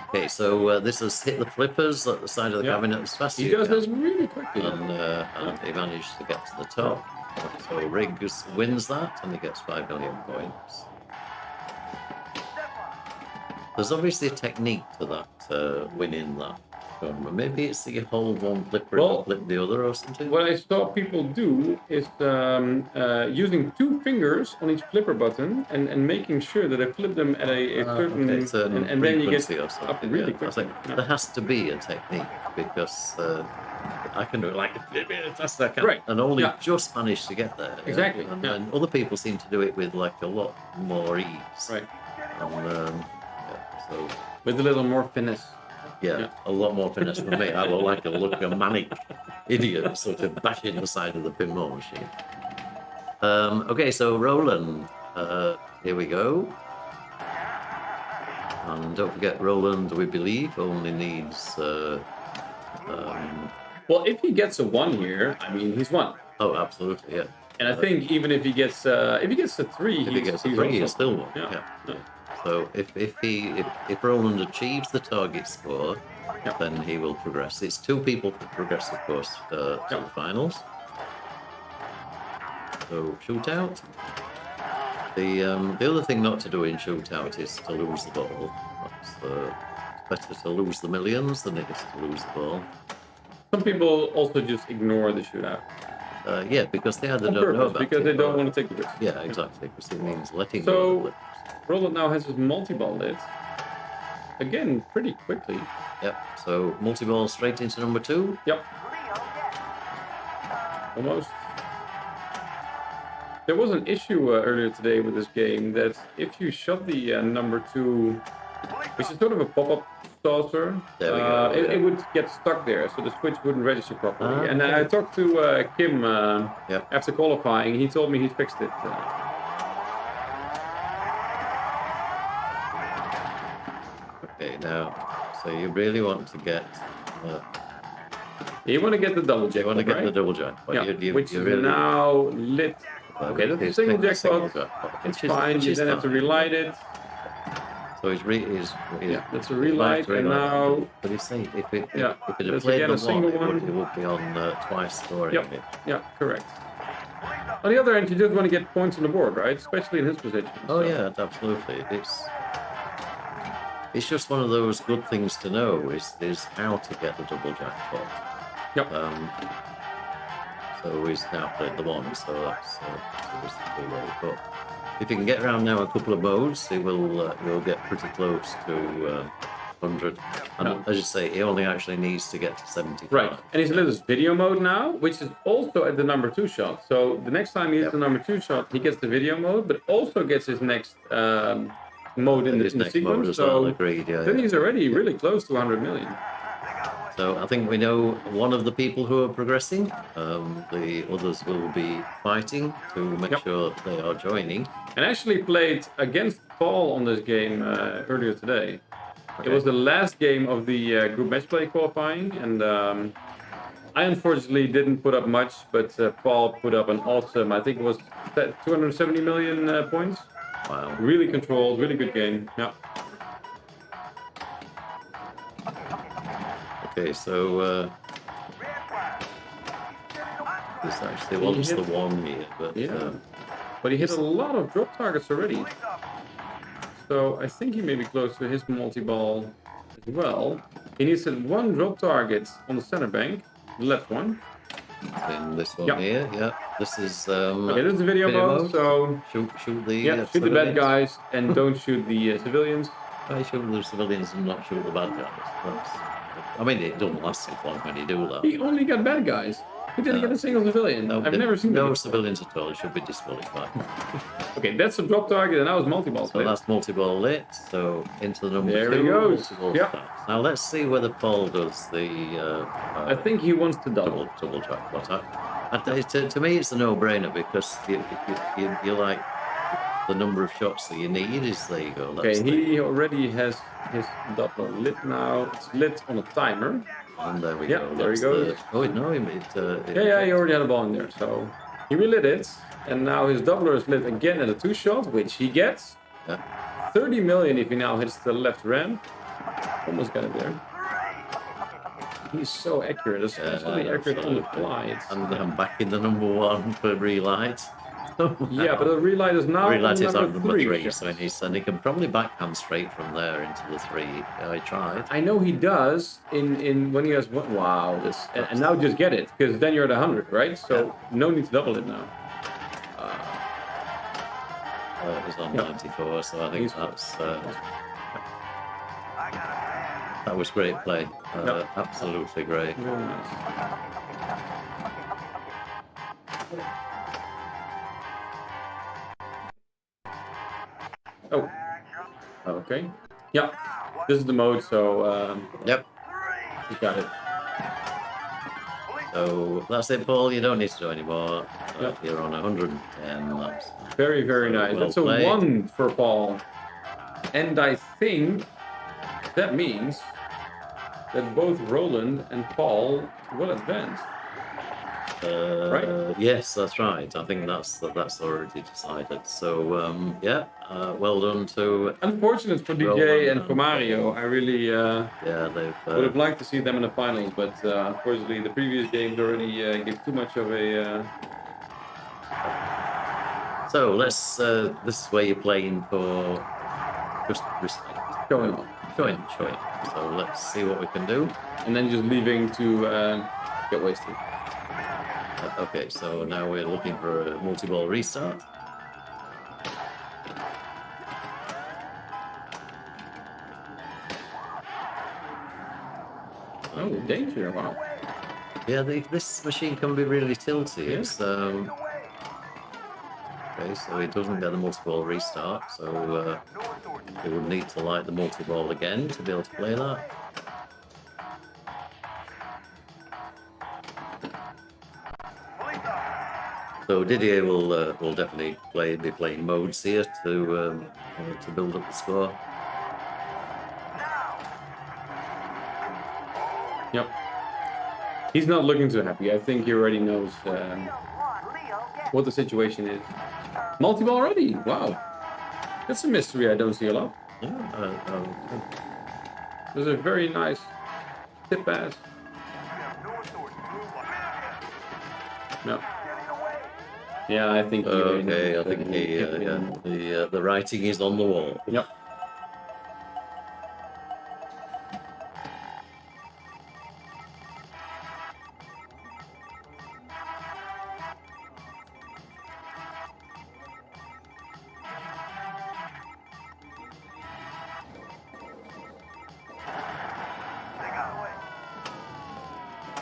Okay, so this has hit the flippers at the side of the cabinet as fast as he does this really quickly. And he managed to get to the top. So Riggs wins that, and he gets 5 million points. There's obviously a technique to that, winning that. Maybe it's the hold one flipper Well, and flip the other or something. What I saw people do is using 2 fingers on each flipper button and making sure that they flip them at a certain, okay, certain and then you get frequency or up something. really I quickly. think there has to be a technique because I can do it like a second, Right. and only Yeah. just managed to get there. Exactly, And, yeah. and other people seem to do it with like a lot more ease. Right. And, so With a little more finesse. yeah, a lot more finesse than me. I look like a manic idiot sort of bashing the side of the pinball machine. Okay, so Roland, here we go. And don't forget, Roland, we believe, only needs. Well, if he gets a 1 here, I mean, he's won. Oh, absolutely, yeah. And I think even if he gets a 3, If he gets a 3, he's also- still won. Yeah. Yeah. So if Roland achieves the target score, Yeah. then he will progress. It's 2 people who progress, of course, to Yeah. the finals. So shootout. The other thing not to do in shootout is to lose the ball. It's better to lose the millions than it is to lose the ball. Some people also just ignore the shootout. Yeah, because they either On don't know purpose, about because it they don't or- want to take the risk. Yeah, exactly, because it means letting So- go of the Roland now has his multi-ball lit. Again, pretty quickly. Yep. So multi-ball straight into number 2. Yep. Almost. There was an issue earlier today with this game that if you shot the number 2, which is sort of a pop-up saucer, There we go, it yeah. would get stuck there, so the switch wouldn't register properly. Ah, and okay. I talked to Kim Yep. after qualifying. He told me he fixed it. Okay, now, so you really want to get, You want to get the double jackpot, you want to get right? the double jackpot. Yeah, You which you is really, now lit. Okay, that's a he's single picked the single jackpot. jackpot, It's which is- fine. which You is then have to fine. relight it. So he's Yeah, that's a he's relight, like and now But you see, if it Yeah, if it had there's played again the a single one, one. it would be on twice scoring Yep. it. Yeah, correct. On the other end, you just want to get points on the board, right? Especially in his position. Oh so- yeah, absolutely. It's just one of those good things to know is how to get the double jackpot. Yep. So he's now played the 1, so that's the way. But if he can get around now a couple of modes, he'll get pretty close to 100. And Yeah. as you say, he only actually needs to get to 75. Right, and he's in this video mode now, which is also at the number 2 shot. So the next time he hits Yep. the number 2 shot, he gets the video mode, but also gets his next mode in His the next sequence. mode as well, So agreed. Yeah, then yeah. he's already really close to 100 million. So I think we know one of the people who are progressing. The others will be fighting to make Yep. sure they are joining. And actually played against Paul on this game earlier today. It was the last game of the group match play qualifying, and I unfortunately didn't put up much, but Paul put up an awesome, I think it was 270 million points. Wow. Really controlled, really good game. Yeah. Okay, so this actually wants the hit- 1 here, but Yeah. But he hit a lot of drop targets already. So I think he may be close to his multi-ball as well. He needs to hit 1 drop target on the center bank, the left one. in this one Yeah. here, yeah. This is Okay, this is the video mode, so shoot the yeah, shoot the bad civilians. guys and don't shoot the civilians. I shoot the civilians and not shoot the bad guys. I mean, it doesn't last as long when you do that. He only got bad guys. He didn't get a single civilian. I've never seen no that. civilians at all. It should be disqualified. Okay, that's a drop target, and that was multi-ball. So that's multi-ball lit. So into the number There 2. he goes. multi-ball Yep. starts. Now let's see whether Paul does the I think he wants to double. double jackpot. To me, it's a no-brainer because you like the number of shots that you need is there you go. Okay, That's he already has his doubler lit now. It's lit on a timer. and there we Yeah, go. there he That's goes. Oh no, it Yeah, he already had a ball in there, so he relit it. And now his doubler is lit again at a 2 shot, which he gets. Yeah. 30 million if he now hits the left ramp. Almost got it there. He's so accurate, especially accurate on the fly. It's- And I'm back in the number 1 for relight. Yeah, but the relay is now Realize on it's on number number 3, three. so he can probably backhand straight from there into the 3. I tried. I know he does in when he has one. Wow, this and now just get it because then you're at 100, right? So no need to double it now. It was on Yeah. 94, so I think He's- that's that was great play. Yeah. Absolutely great. Very nice. Oh, okay. Yeah, this is the mode, so Yep. you got it. So that's it, Paul. You don't need to do any more. Yep. You're on 110 laps. Very, very So nice. well That's a played. 1 for Paul. And I think that means that both Roland and Paul will advance. Right? Yes, that's right. I think that's already decided. So yeah, well done to Unfortunate for DJ Roland and for Mario. I really yeah they've. would have liked to see them in the finals, but unfortunately the previous games already gave too much of a... So let's. This is where you're playing for just respect. Going on. Showing. So let's see what we can do. And then just leaving to get wasted. Okay, so now we're looking for a multi-ball restart. Oh, danger, wow. Yeah, this machine can be really tilty. Yeah. It's okay, so it doesn't get the multi-ball restart, so it would need to light the multi-ball again to be able to play that. So Didier will definitely be playing modes here to build up the score. Yep. He's not looking too happy. I think he already knows what the situation is. Multi-ball already? Wow. That's a mystery I don't see a lot. Yeah, There's a very nice tip pass. No. Yeah, I think he already okay, I knows, think he the writing is on the wall. Yep.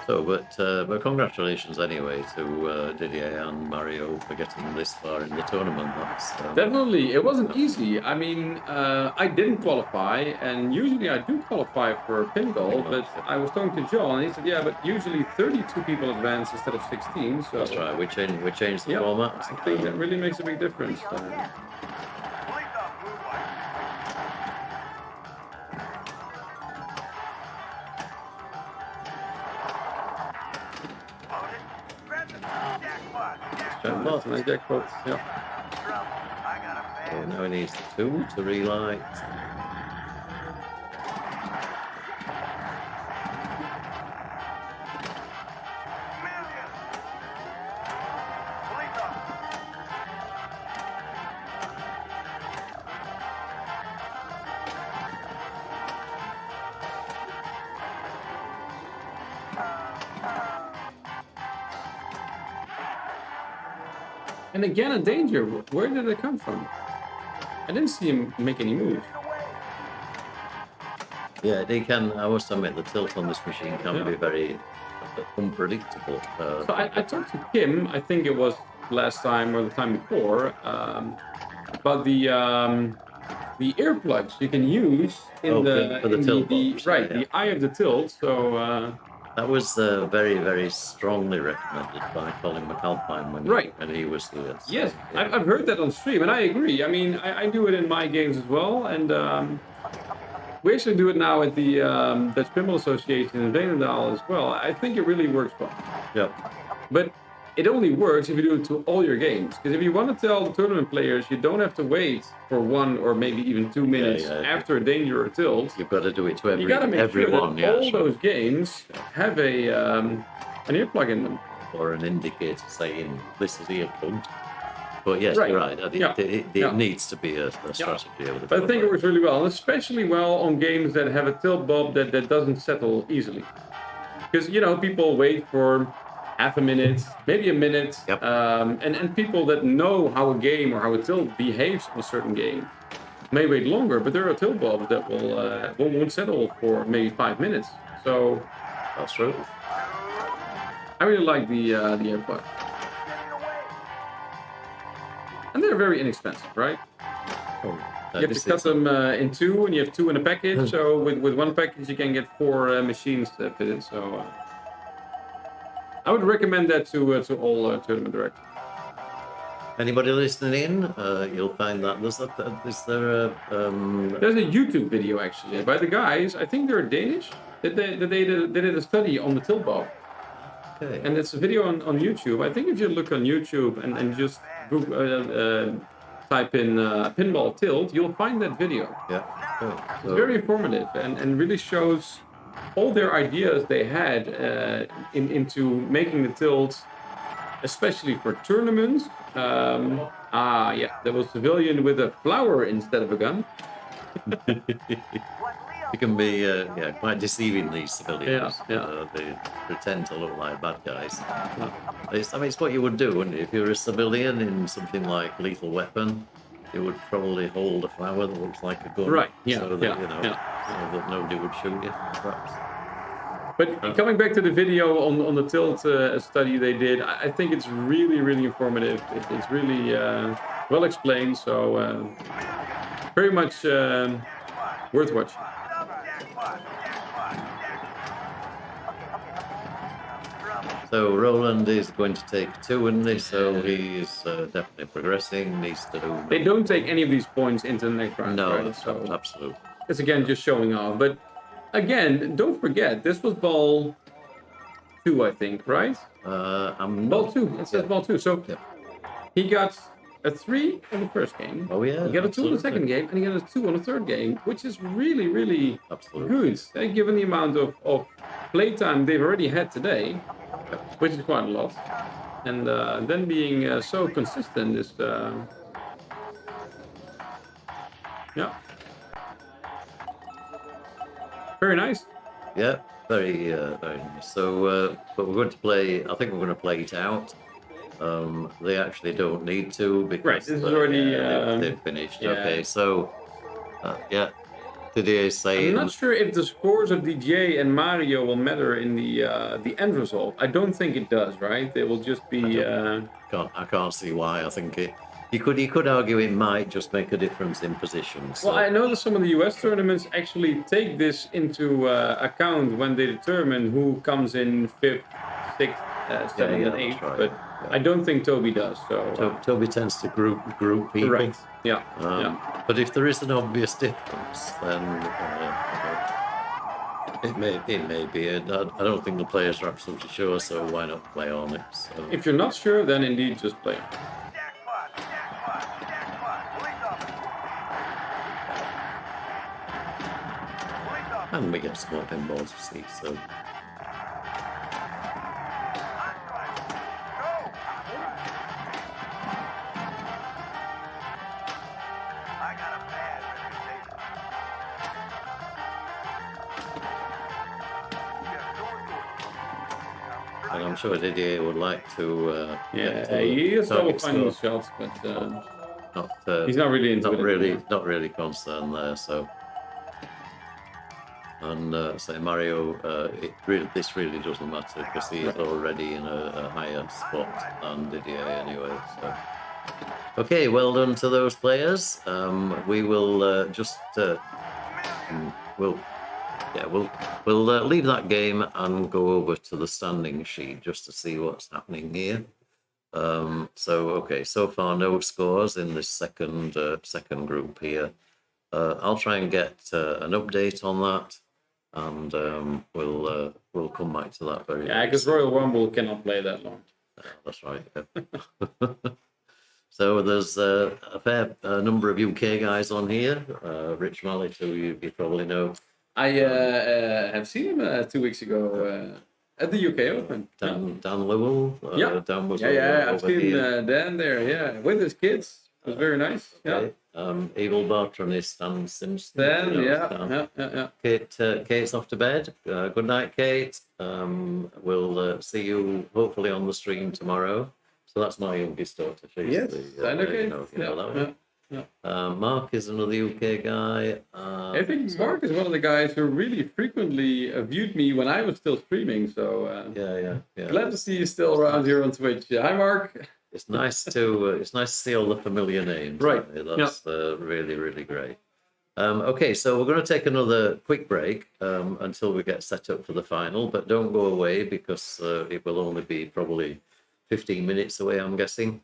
So, but congratulations anyway to Didier and Mario for getting this far in the tournament. That's Definitely, it wasn't easy. I mean, I didn't qualify, and usually I do qualify for Pinball, but I was talking to John, and he said, yeah, but usually 32 people advance instead of 16, so... that's right. We changed the Yeah, format. I think that really makes a big difference. Jackpot. Nice jackpot, yeah. So now he needs 2 to relight. And again, a danger. Where did it come from? I didn't see him make any moves. Yeah, they can. I must admit, the tilt on this machine can Yeah. be very unpredictable. So I talked to Kim, I think it was last time or the time before, about the earplugs you can use in Oh, the for the in tilt the box, right yeah. the eye of the tilt. So that was very, very strongly recommended by Colin McAlpine when he was here. So, yes, yeah. I've heard that on stream, and I agree. I mean, I do it in my games as well, and we actually do it now at the Dutch Pinball Association in Veenendaal as well. I think it really works well. Yeah. But it only works if you do it to all your games. Because if you want to tell the tournament players you don't have to wait for 1 or maybe even 2 minutes after a danger or tilt, You've got to do it to you got to make everyone. sure that all Yeah, sure. those games have a an earplug in them. Or an indicator saying this is earplugged. But yes, Right. you're right. It, Yeah. it Yeah. needs to be a strategy over the But I top think it line. works really well, and especially well on games that have a tilt bob that doesn't settle easily. Because, people wait for half a minute, maybe a minute, Yep. and people that know how a game or how a tilt behaves on a certain game may wait longer, but there are tilt bobs that won't settle for maybe 5 minutes. So That's true. I really like the AirPod. And they're very inexpensive, right? Oh, You have to cut them in two, and you have two in a package. So with one package, you can get 4 machines fitted. So I would recommend that to all tournament directors. Anybody listening in, you'll find that is there a There's a YouTube video actually by the guys. I think they're Danish. That they did a study on the tilt bob. okay. And it's a video on YouTube. I think if you look on YouTube and just Google, type in pinball tilt, you'll find that video. Yeah. Okay. It's very informative and really shows all their ideas they had into making the tilt, especially for tournaments. There was a civilian with a flower instead of a gun. It can be quite deceiving, these civilians. Yeah. They pretend to look like bad guys. It's what you would do, wouldn't it? If you're a civilian in something like Lethal Weapon, you would probably hold a flower that looks like a gun. Right, yeah, So that, yeah. so that nobody would shoot you, perhaps. But coming back to the video on the tilt study they did, I think it's really, really informative. It's really well explained, so very much worth watching. So Roland is going to take 2 in this, so he's definitely progressing. Needs to do. They don't take any of these points into the next round, No, right? So absolutely. it's again just showing off. But again, don't forget, this was ball 2, I think, right? I'm Ball not. 2. It says ball 2. So Yeah. he got a 3 in the first game. Oh yeah. He got a 2 in the absolutely. second game, and he got a 2 on the third game, which is really, really Absolutely. good. Given the amount of playtime they've already had today, which is quite a lot. And then being so consistent is, very nice. Yeah, very nice. So, but we're going to play. I think we're going to play it out. They actually don't need to because Right, this is already, they've finished. yeah. Okay, so Didier is saying. I'm not sure if the scores of Didier and Mario will matter in the end result. I don't think it does, right? They will just be. I can't see why. I think you could argue it might just make a difference in position. So. Well, I know that some of the US tournaments actually take this into account when they determine who comes in 5th, 6th, 7th, and 8th. right. But I don't think Toby does. So Toby tends to group people. right, yeah, But if there is an obvious difference, then it may be. I don't think the players are absolutely sure, so why not play on it? So. If you're not sure, then indeed just play. And we get some more pinballs to see, so. And I'm sure Didier would like to. get to he is target still finding the score. shots, but Not, he's not really into it. not really concerned there. So, and say Mario, this really doesn't matter because he is already in a higher spot than Didier anyway. So, okay, well done to those players. We will just we'll leave that game and go over to the standing sheet just to see what's happening here. So far no scores in this second group here. I'll try and get an update on that, and we'll come back to that very. Yeah, because Royal Rumble cannot play that long. That's right. Yeah. So there's a fair number of UK guys on here. Rich Mallet, who you probably know. I have seen him 2 weeks ago At the UK Open. Dan Lowell. Yeah. Dan was Yeah, I've over seen here. Dan there, yeah, with his kids. It was very nice. Okay. Evil Bartronist, Stan Simpson. Dan, you know, yeah, Stan. yeah. Kate's off to bed. Good night, Kate. We'll see you hopefully on the stream tomorrow. So that's my youngest daughter. She's Yes, the, I know Kate. you know that one. Mark is another UK guy. I think Mark is one of the guys who really frequently viewed me when I was still streaming. So Yeah. glad to see you still around here on Twitch. Hi, Mark. It's nice to see all the familiar names. Right. That's really, really great. Okay, so we're going to take another quick break until we get set up for the final, but don't go away because it will only be probably 15 minutes away, I'm guessing.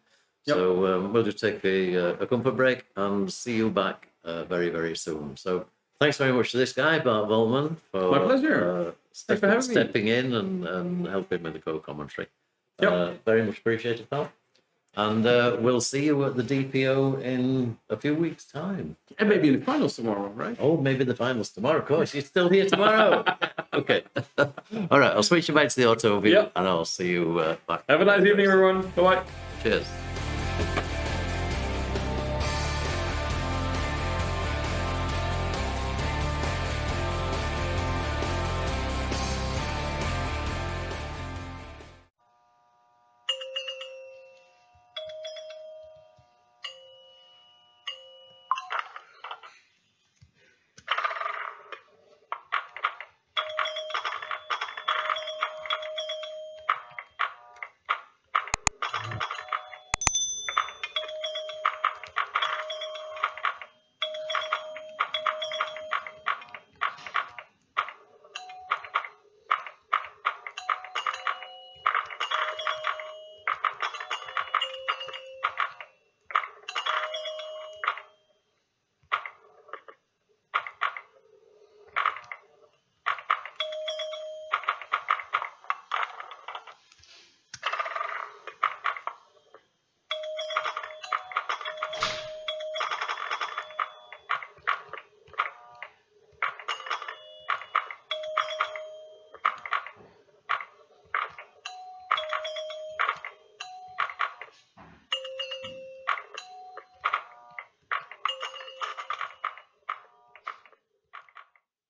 Yep. So we'll just take a comfort break and see you back very, very soon. So thanks very much to this guy, Bart Volman, for My pleasure. Thanks for having me. stepping in and helping with the co-commentary. Yep. Very much appreciated, pal. And we'll see you at the DPO in a few weeks' time. And maybe in the finals tomorrow, right? Oh, maybe the finals tomorrow. Of course, you're still here tomorrow. Okay. All right, I'll switch you back to the auto view, Yep. and I'll see you back. Have a nice evening, everyone. Bye-bye. Cheers.